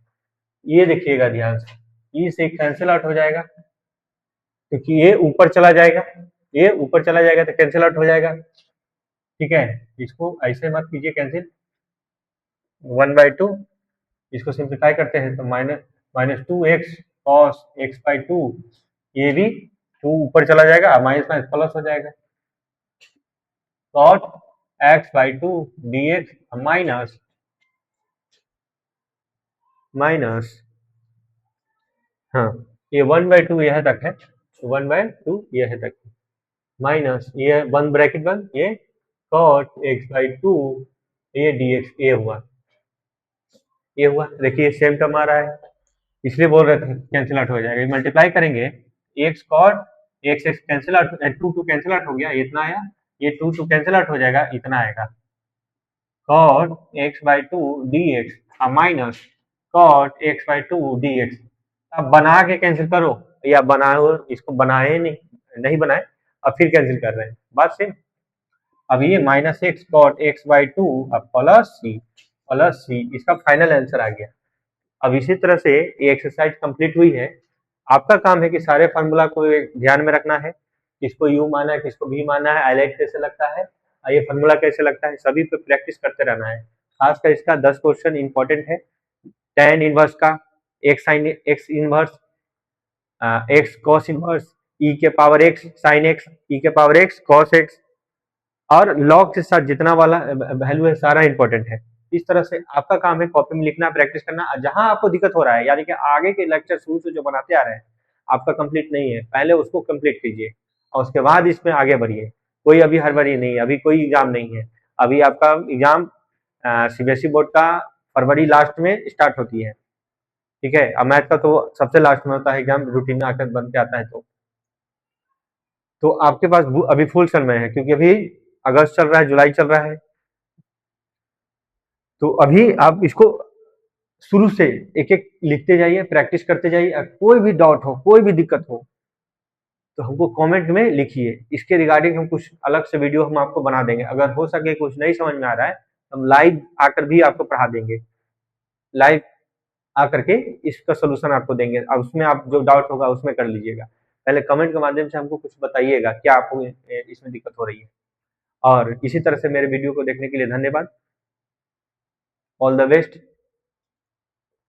ये देखिएगा ध्यान से, ये से कैंसिल आउट हो जाएगा, क्योंकि ये ऊपर चला जाएगा, ये ऊपर चला जाएगा तो कैंसिल आउट हो जाएगा, ठीक है। इसको ऐसे मत कीजिए कैंसिल, 1/2, इसको सिंप्लीफाई करते हैं तो -2x cos x/2, ये भी 2 ऊपर चला जाएगा, माइनस माइनस प्लस हो जाएगा, cot x/2 dx minus minus, हाँ ये 1/2 यह तक है, 1/2 यह तक है, माइनस ये वन ब्रैकेट बंद, ये cot x/2, ये dx, ये हुआ, देखिए सेम टर्म आ रहा है, इसलिए बोल रहे थे कैंसिल आउट हो जाएगा, मल्टीप्लाई करेंगे, x cot x x cancel out, 2 cancel out हो गया, इतना आया, ये 2 कैंसिल आउट हो जाएगा, इतना आएगा, cot x/2 dx minus cot x/2 dx। अब बना के कैंसिल करो, या बनाओ, इसको बनाए नहीं बनाए, अब फिर कैंसिल कर रहे हैं, बात सेम। अब ये -x cot x/2 अब प्लस सी, इसका फाइनल आंसर आ गया। अब इसी तरह से ये एक्सरसाइज कंप्लीट हुई है। आपका काम है कि सारे फार्मूला को ध्यान में रखना है, किसको यू माना है, किसको भी माना है, हाईलाइट कैसे लगता है, ये फार्मूला कैसे लगता है, सभी पे प्रैक्टिस करते रहना है। खासकर इसका 10 क्वेश्चन इंपॉर्टेंट है, tan इनवर्स का, x sine x inverse, x cos inverse, e के power x sine x, e के पावर एक्स कॉस एक्स, और लॉग के साथ जितना वाला वैल्यू है सारा इंपॉर्टेंट है। इस तरह से आपका काम है कॉपी में लिखना, प्रैक्टिस करना, जहां आपको दिक्कत हो रहा है, यानी कि आगे के लेक्चर शुरू से जो बनाते आ रहे हैं आपका कंप्लीट नहीं है, पहले उसको कंप्लीट कीजिए और उसके बाद इसमें आगे बढ़िए। कोई अभी हड़बड़ी नहीं है, अभी कोई एग्जाम नहीं है, अभी आपका एग्जाम सीबीएसई बोर्ड का फरवरी लास्ट में स्टार्ट होती है, ठीक है। अब मैथ का तो सबसे लास्ट में होता है एग्जाम, रूटीन में आकर बन के आता है, तो आपके पास अभी फुल समय है, क्योंकि अभी अगस्त चल रहा है, जुलाई चल रहा है, तो अभी आप इसको शुरू से एक एक लिखते जाइए, प्रैक्टिस करते जाइए, कोई भी डाउट हो, कोई भी दिक्कत हो तो हमको कमेंट में लिखिए, इसके रिगार्डिंग हम कुछ अलग से वीडियो हम आपको बना देंगे, अगर हो सके कुछ नहीं समझ में आ रहा है हम लाइव आकर भी आपको पढ़ा देंगे, लाइव आकर के इसका सोल्यूशन आपको देंगे, अब उसमें आप जो डाउट होगा उसमें कर लीजिएगा, पहले कमेंट के माध्यम से हमको कुछ बताइएगा क्या आपको इसमें दिक्कत हो रही है। और इसी तरह से मेरे वीडियो को देखने के लिए धन्यवाद, ऑल द बेस्ट।